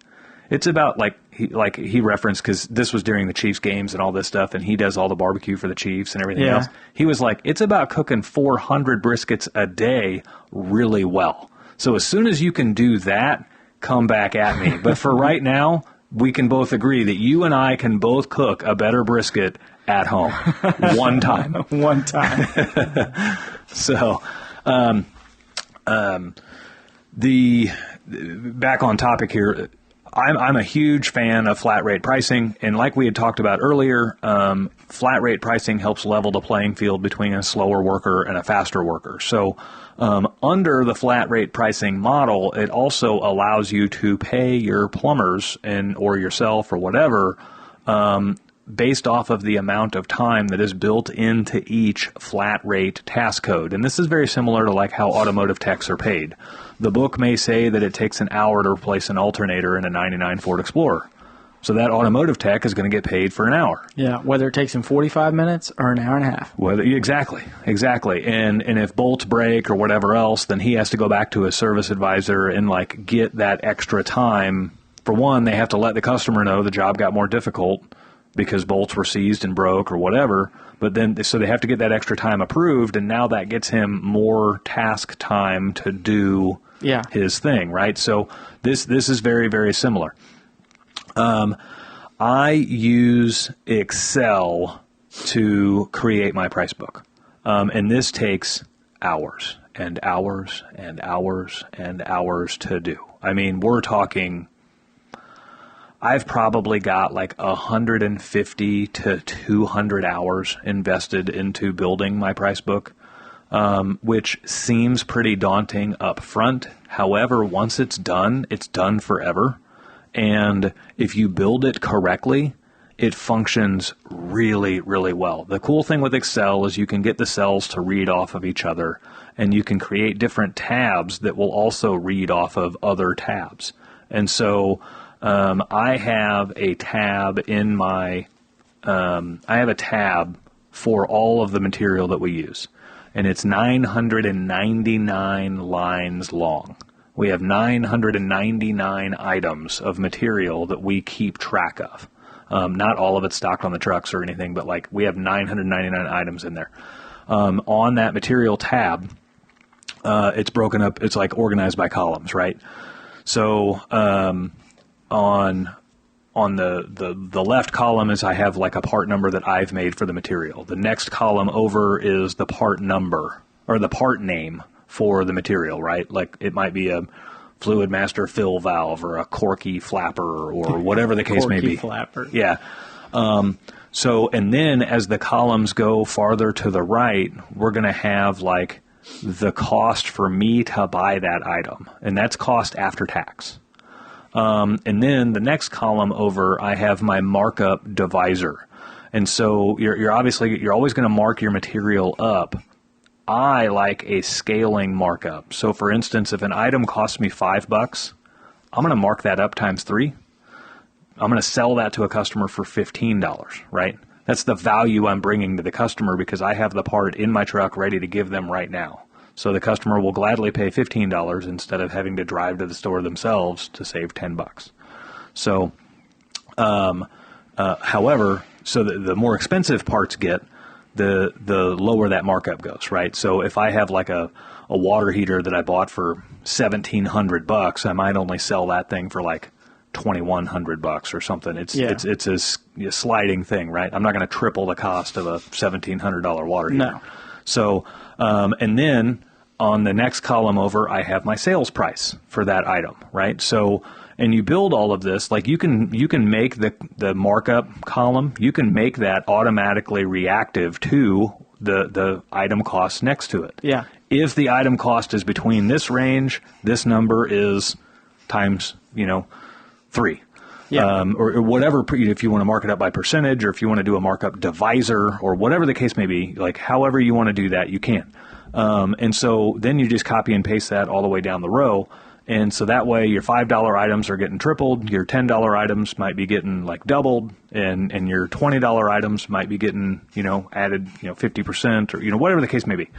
It's about, he referenced, because this was during the Chiefs games and all this stuff, and he does all the barbecue for the Chiefs and everything else. He was like, it's about cooking 400 briskets a day really well. So as soon as you can do that, come back at me. But for right now, we can both agree that you and I can both cook a better brisket at home. One time. One time. So, back on topic here, I'm a huge fan of flat rate pricing, and like we had talked about earlier, flat rate pricing helps level the playing field between a slower worker and a faster worker. So under the flat rate pricing model, it also allows you to pay your plumbers or yourself or whatever based off of the amount of time that is built into each flat rate task code. And this is very similar to like how automotive techs are paid. The book may say that it takes an hour to replace an alternator in a 99 Ford Explorer. So that automotive tech is going to get paid for an hour. Yeah, whether it takes him 45 minutes or an hour and a half. Exactly. And if bolts break or whatever else, then he has to go back to his service advisor and like get that extra time. For one, they have to let the customer know the job got more difficult because bolts were seized and broke or whatever. But then, so they have to get that extra time approved, and now that gets him more task time to do his thing, right? So this is very, very similar. I use Excel to create my price book. And this takes hours and hours and hours and hours to do. I mean, we're talking, I've probably got like 150 to 200 hours invested into building my price book, which seems pretty daunting up front. However, once it's done forever. And if you build it correctly, it functions really, really well. The cool thing with Excel is you can get the cells to read off of each other, and you can create different tabs that will also read off of other tabs. And so I have a tab in my, I have a tab for all of the material that we use, and it's 999 lines long. We have 999 items of material that we keep track of. Not all of it's stocked on the trucks or anything, but like we have 999 items in there. On that material tab, it's broken up. It's like organized by columns, right? So on the left column is I have like a part number that I've made for the material. The next column over is the part number or the part name for the material, right? Like it might be a fluid master fill valve or a corky flapper or whatever the case may be. Flapper. Yeah. So, and then as the columns go farther to the right, we're going to have like the cost for me to buy that item, and that's cost after tax. And then the next column over, I have my markup divisor. And so you're always going to mark your material up. I like a scaling markup. So for instance, if an item costs me $5, I'm going to mark that up times 3. I'm going to sell that to a customer for $15, right? That's the value I'm bringing to the customer because I have the part in my truck ready to give them right now. So the customer will gladly pay $15 instead of having to drive to the store themselves to save $10. So, however, so the more expensive parts get, the lower that markup goes, right? So if I have like a water heater that I bought for $1,700, I might only sell that thing for like $2,100 or something. It's a sliding thing, right? I'm not going to triple the cost of a $1,700 water heater. No. So, and then on the next column over, I have my sales price for that item, right? So, and you build all of this, like you can make the markup column, you can make that automatically reactive to the item cost next to it. Yeah. If the item cost is between this range, this number is times, 3. Yeah. Or whatever, if you want to mark it up by percentage, or if you want to do a markup divisor, or whatever the case may be, like however you want to do that, you can. And so then you just copy and paste that all the way down the row. And so that way your $5 items are getting tripled, your $10 items might be getting like doubled, and your $20 items might be getting, added, 50% or, whatever the case may be.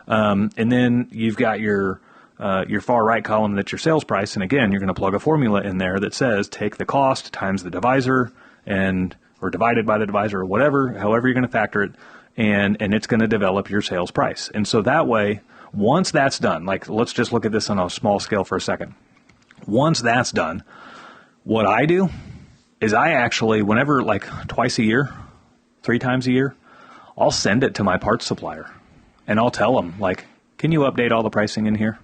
And then you've got your far right column, that's your sales price. And again, you're going to plug a formula in there that says take the cost times the divisor or divided by the divisor or whatever, however you're going to factor it. And it's going to develop your sales price. And so that way, once that's done, like let's just look at this on a small scale for a second. Once that's done, what I do is I actually, whenever like twice a year, 3 times a year, I'll send it to my parts supplier and I'll tell them like, can you update all the pricing in here?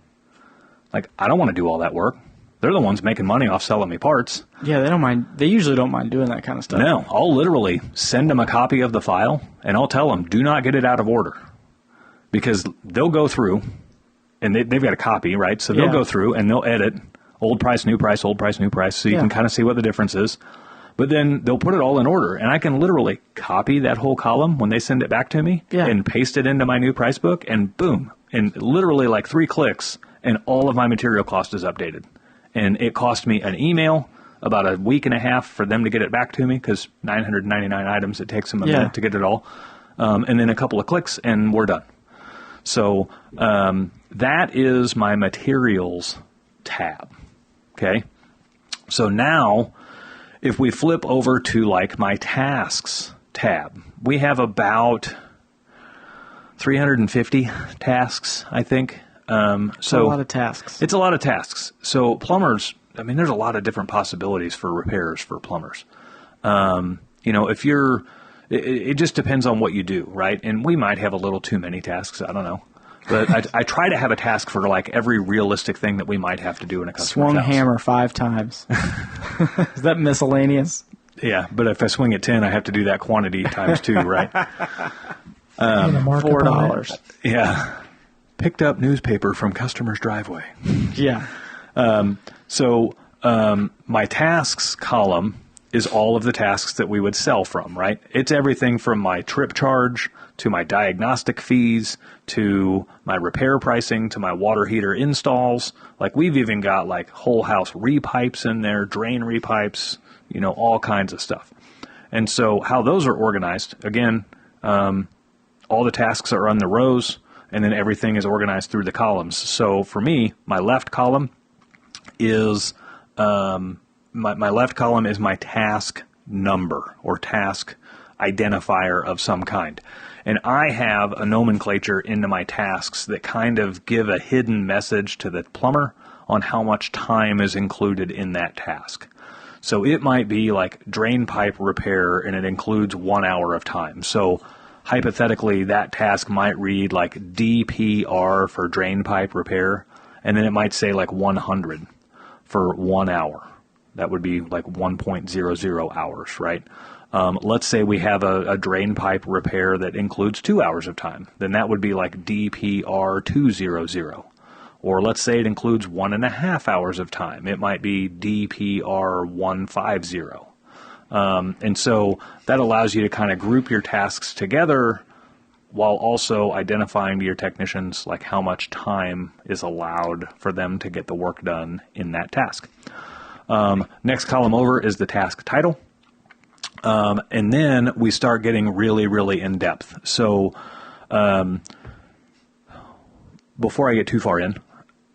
Like, I don't want to do all that work. They're the ones making money off selling me parts. Yeah, they don't mind. They usually don't mind doing that kind of stuff. No, I'll literally send them a copy of the file and I'll tell them, do not get it out of order. Because they'll go through, and they've got a copy, right? So they'll go through and they'll edit old price, new price, old price, new price, so you can kind of see what the difference is. But then they'll put it all in order, and I can literally copy that whole column when they send it back to me and paste it into my new price book, and boom, in literally like 3 clicks, and all of my material cost is updated. And it cost me an email, about a week and a half for them to get it back to me, because 999 items, it takes them a minute to get it all. And then a couple of clicks, and we're done. So that is my materials tab. Okay. So now, if we flip over to like my tasks tab, we have about 350 tasks, I think. So a lot of tasks. It's a lot of tasks. So plumbers, I mean, there's a lot of different possibilities for repairs for plumbers. If you're, it just depends on what you do, right? And we might have a little too many tasks. I don't know. But I try to have a task for like every realistic thing that we might have to do in a customer's house. Swung hammer 5 times. Is that miscellaneous? Yeah, but if I swing it 10, I have to do that quantity times 2, right? $4. Yeah. Picked up newspaper from customer's driveway. Yeah. So my tasks column is all of the tasks that we would sell from, right? It's everything from my trip charge to my diagnostic fees to my repair pricing to my water heater installs. Like we've even got like whole house repipes in there, drain repipes, all kinds of stuff. And so how those are organized, again, all the tasks are on the rows, and then everything is organized through the columns. So for me, my left column is my left column is my task number or task identifier of some kind. And I have a nomenclature into my tasks that kind of give a hidden message to the plumber on how much time is included in that task. So it might be like drain pipe repair, and it includes 1 hour of time. So hypothetically, that task might read like DPR for drain pipe repair, and then it might say like 100 for 1 hour. That would be like 1.00 hours, right? Let's say we have a drain pipe repair that includes 2 hours of time. Then that would be like DPR 200. Or let's say it includes 1.5 hours of time. It might be DPR 150. And so that allows you to kind of group your tasks together while also identifying to your technicians like how much time is allowed for them to get the work done in that task. Next column over is the task title. And then we start getting really, really in depth. So before I get too far in,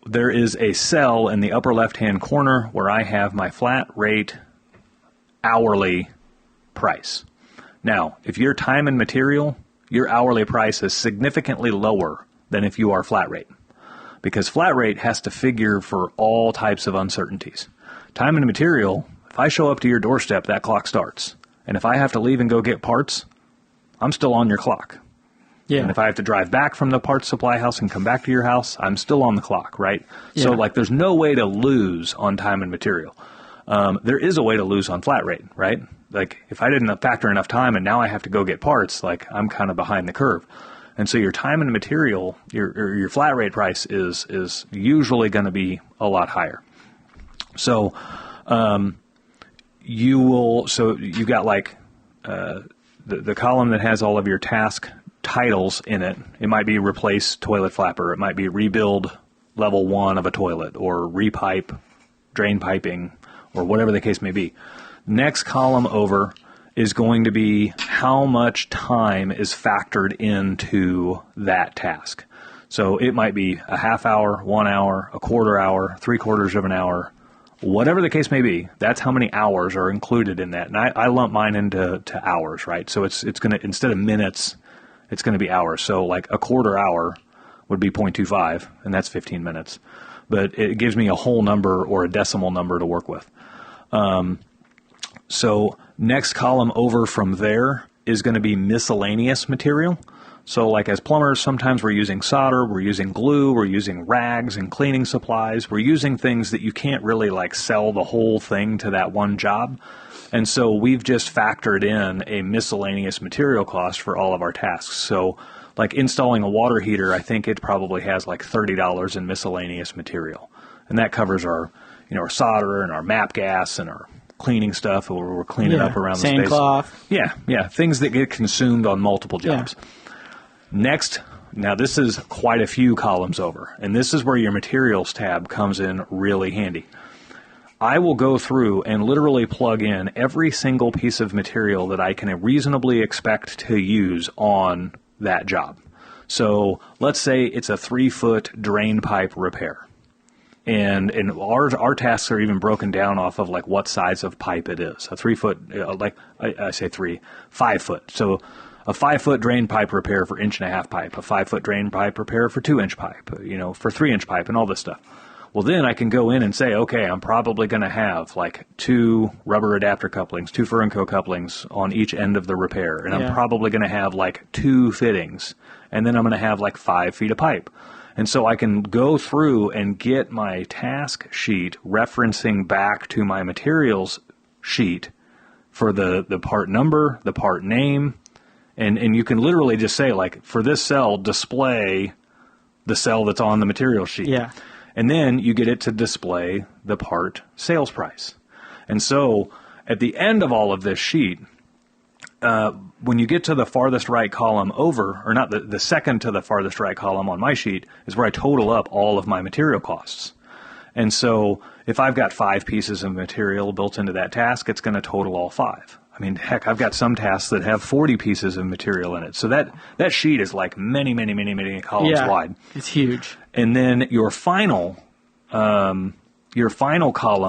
there is a cell in the upper left-hand corner where I have my flat rate hourly price. Now, if you're time and material, your hourly price is significantly lower than if you are flat rate, because flat rate has to figure for all types of uncertainties. Time and material, if I show up to your doorstep, that clock starts. And if I have to leave and go get parts, I'm still on your clock. Yeah. And if I have to drive back from the parts supply house and come back to your house, I'm still on the clock, right? Yeah. So like there's no way to lose on time and material. There is a way to lose on flat rate, right? Like if I didn't factor enough time and now I have to go get parts, like I'm kind of behind the curve. And so your time and material, your flat rate price is usually going to be a lot higher. So you've got like the column that has all of your task titles in it. It might be replace toilet flapper. It might be rebuild level 1 of a toilet, or repipe, drain piping, or whatever the case may be. Next column over is going to be how much time is factored into that task. So it might be a half hour, 1 hour, a quarter hour, 3/4 of an hour, whatever the case may be. That's how many hours are included in that. And I lump mine into hours, right? So it's going to, instead of minutes, it's going to be hours. So like a quarter hour would be 0.25, and that's 15 minutes. But it gives me a whole number or a decimal number to work with. So next column over from there is going to be miscellaneous material. So like as plumbers, sometimes we're using solder, we're using glue, we're using rags and cleaning supplies. We're using things that you can't really like sell the whole thing to that one job. And so we've just factored in a miscellaneous material cost for all of our tasks. So like installing a water heater, I think it probably has like $30 in miscellaneous material. And that covers our solder and our MAP gas and our cleaning stuff or we're cleaning up around the space. Sandcloth. Yeah, things that get consumed on multiple jobs. Next, now this is quite a few columns over, and this is where your materials tab comes in really handy. I will go through and literally plug in every single piece of material that I can reasonably expect to use on that job. So let's say it's a 3-foot drain pipe repair. And our tasks are even broken down off of like what size of pipe it is. A 3-foot, like I say 5 foot. So a 5-foot drain pipe repair for 1.5-inch pipe, a 5-foot drain pipe repair for 2-inch pipe, for 3-inch pipe and all this stuff. Well, then I can go in and say, okay, I'm probably going to have like 2 rubber adapter couplings, 2 Fur & Co couplings on each end of the repair. And I'm probably going to have like 2 fittings. And then I'm going to have like 5 feet of pipe. And so I can go through and get my task sheet referencing back to my materials sheet for the part number, the part name. And you can literally just say, like, for this cell, display the cell that's on the material sheet. Yeah. And then you get it to display the part sales price. And so at the end of all of this sheet, when you get to the farthest right column over, or not the second to the farthest right column on my sheet, is where I total up all of my material costs. And so if I've got 5 pieces of material built into that task, it's going to total all 5. I mean, heck, I've got some tasks that have 40 pieces of material in it. So that sheet is like many columns wide. It's huge. And then your final column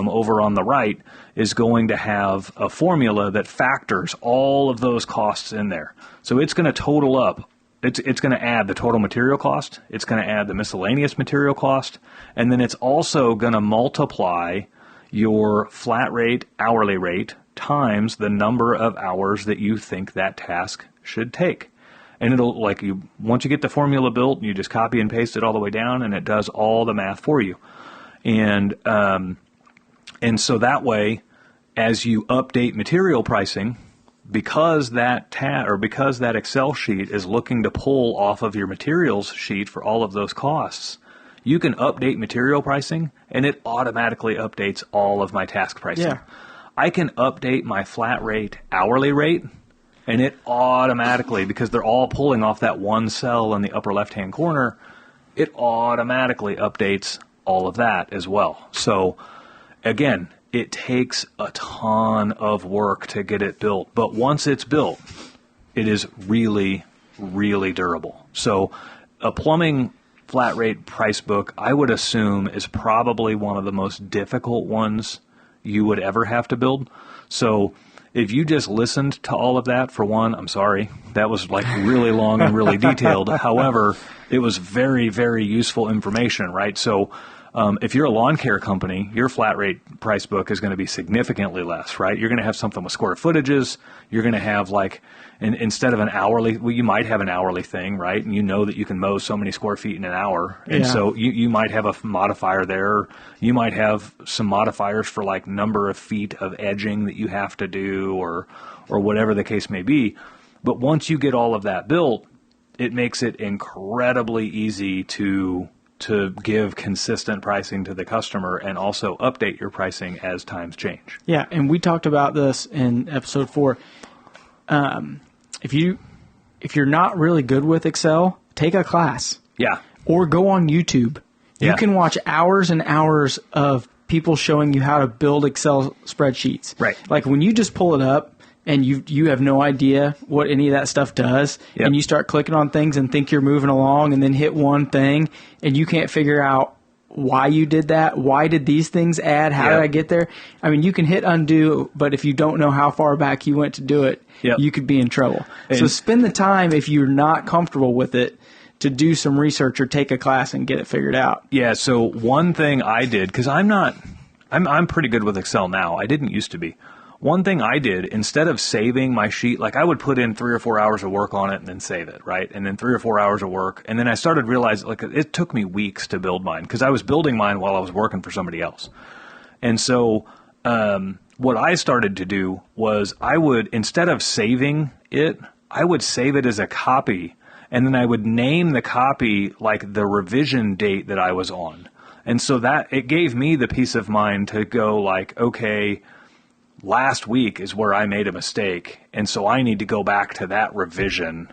over on the right is going to have a formula that factors all of those costs in there. So it's going to total up. It's going to add the total material cost. It's going to add the miscellaneous material cost. And then it's also going to multiply your flat rate, hourly rate, times the number of hours that you think that task should take. And it'll, once you get the formula built, you just copy and paste it all the way down, and it does all the math for you. And so that way, as you update material pricing, because that Excel sheet is looking to pull off of your materials sheet for all of those costs, you can update material pricing, and it automatically updates all of my task pricing. Yeah. I can update my flat rate, hourly rate, and it automatically, because they're all pulling off that one cell in the upper left-hand corner, it automatically updates all of that as well. So, again, it takes a ton of work to get it built. But once it's built, it is really, really durable. So a plumbing flat rate price book, I would assume, is probably one of the most difficult ones you would ever have to build. So if you just listened to all of that, for one, I'm sorry. That was like really long and really detailed. However, it was very, very useful information, right? So if you're a lawn care company, your flat rate price book is going to be significantly less, right? You're going to have something with square footages. You're going to have instead of an hourly, well, you might have an hourly thing, right? And you know that you can mow so many square feet in an hour. And so you might have a modifier there. You might have some modifiers for like number of feet of edging that you have to do or whatever the case may be. But once you get all of that built, it makes it incredibly easy to give consistent pricing to the customer and also update your pricing as times change. Yeah, and we talked about this in episode 4. If you're not really good with Excel, take a class. Yeah. Or go on YouTube. You can watch hours and hours of people showing you how to build Excel spreadsheets. Right. Like when you just pull it up and you have no idea what any of that stuff does, and you start clicking on things and think you're moving along and then hit one thing and you can't figure out why you did that, why did these things add, how did I get there? I mean, you can hit undo, but if you don't know how far back you went to do it, you could be in trouble. So spend the time, if you're not comfortable with it, to do some research or take a class and get it figured out. Yeah, so one thing I did, because I'm pretty good with Excel now. I didn't used to be. One thing I did, instead of saving my sheet, like I would put in 3 or 4 hours of work on it and then save it, right? And then 3 or 4 hours of work. And then I started realizing, like, it took me weeks to build mine because I was building mine while I was working for somebody else. And so what I started to do was I would, instead of saving it, I would save it as a copy. And then I would name the copy like the revision date that I was on. And so that it gave me the peace of mind to go like, okay, last week is where I made a mistake, and so I need to go back to that revision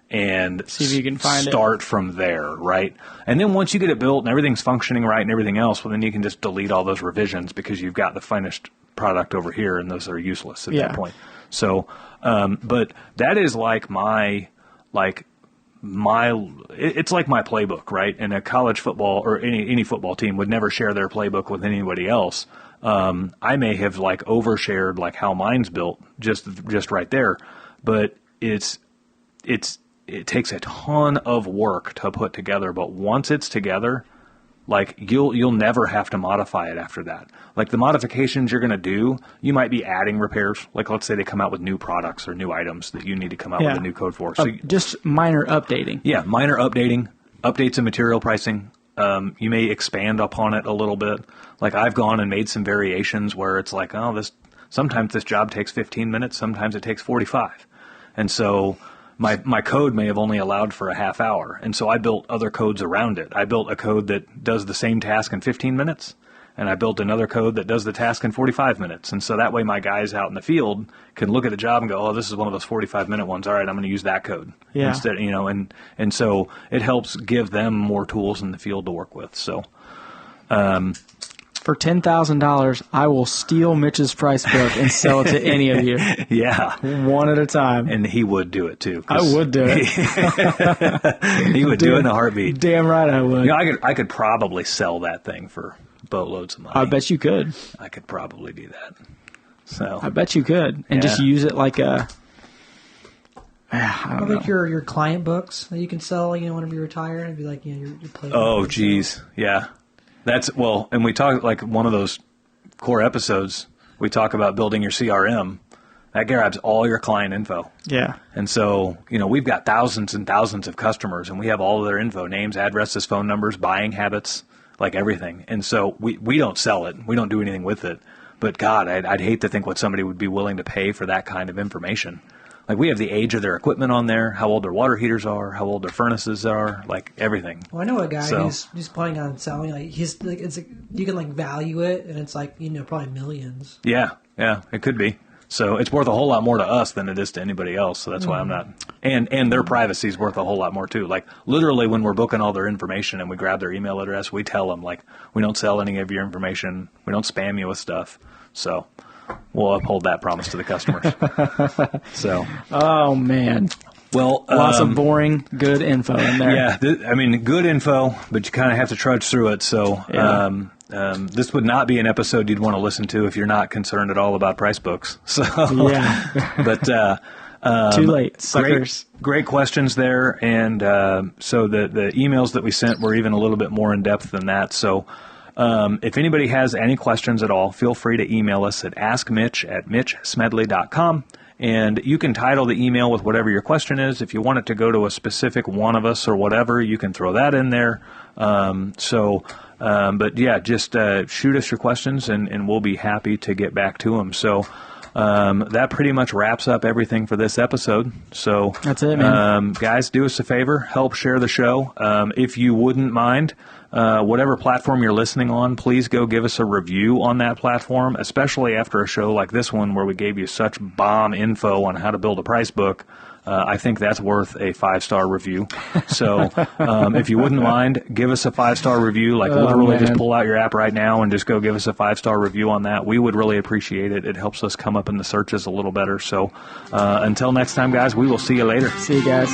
and see if you can find start from there, right? And then once you get it built and everything's functioning right and everything else, well, then you can just delete all those revisions because you've got the finished product over here, and those are useless at that point. So, but that is like it's like my playbook, right? And a college football or any football team would never share their playbook with anybody else. I may have like overshared like how mine's built just right there, but it takes a ton of work to put together. But once it's together, like you'll never have to modify it after that. Like the modifications you're going to do, you might be adding repairs. Like let's say they come out with new products or new items that you need to come out with a new code for. So just minor updating. Yeah, minor updating, updates in material pricing. You may expand upon it a little bit. Like I've gone and made some variations where it's like, sometimes this job takes 15 minutes, sometimes it takes 45. And so my code may have only allowed for a half hour. And so I built other codes around it. I built a code that does the same task in 15 minutes, and I built another code that does the task in 45 minutes. And so that way my guys out in the field can look at the job and go, this is one of those 45-minute ones. All right, I'm going to use that code. Yeah. Instead, and so it helps give them more tools in the field to work with. So, for $10,000, I will steal Mitch's price book and sell it to any of you. Yeah. One at a time. And he would do it, too. I would do it. He would do it in a heartbeat. Damn right I would. I could probably sell that thing for boatloads of money. I bet you could. I could probably do that. So I bet you could. And just use it like a... I don't know. Your client books that you can sell, whenever you retire, and be like, your play. Oh, geez. Yeah. And we talk, like one of those core episodes, we talk about building your CRM. That grabs all your client info. Yeah. And so, we've got thousands and thousands of customers, and we have all of their info, names, addresses, phone numbers, buying habits, like everything. And so we don't sell it. We don't do anything with it. But God, I'd hate to think what somebody would be willing to pay for that kind of information. Like we have the age of their equipment on there, how old their water heaters are, how old their furnaces are, like everything. Well, I know a guy who's planning on selling. Like you can value it, and it's probably millions. Yeah, it could be. So it's worth a whole lot more to us than it is to anybody else. So that's why I'm not. And their privacy is worth a whole lot more too. Like literally, when we're booking all their information and we grab their email address, we tell them like we don't sell any of your information, we don't spam you with stuff. So we'll uphold that promise to the customers. So. Oh man. Well, lots of boring, good info in there. Yeah, good info, but you kind of have to trudge through it. So this would not be an episode you'd want to listen to if you're not concerned at all about price books. So, but too late, suckers. Great questions there, and so the emails that we sent were even a little bit more in depth than that. So. If anybody has any questions at all, feel free to email us at askmitch@mitchsmedley.com. And you can title the email with whatever your question is. If you want it to go to a specific one of us or whatever, you can throw that in there. But yeah, just shoot us your questions and we'll be happy to get back to them. So that pretty much wraps up everything for this episode. So that's it, man. Guys, do us a favor, help share the show. If you wouldn't mind, whatever platform you're listening on, please go give us a review on that platform, especially after a show like this one where we gave you such bomb info on how to build a price book. I think that's worth a 5-star review. So if you wouldn't mind, give us a 5-star review. Literally just pull out your app right now and just go give us a 5-star review on that. We would really appreciate it. It helps us come up in the searches a little better. So until next time, guys, we will see you later. See you guys.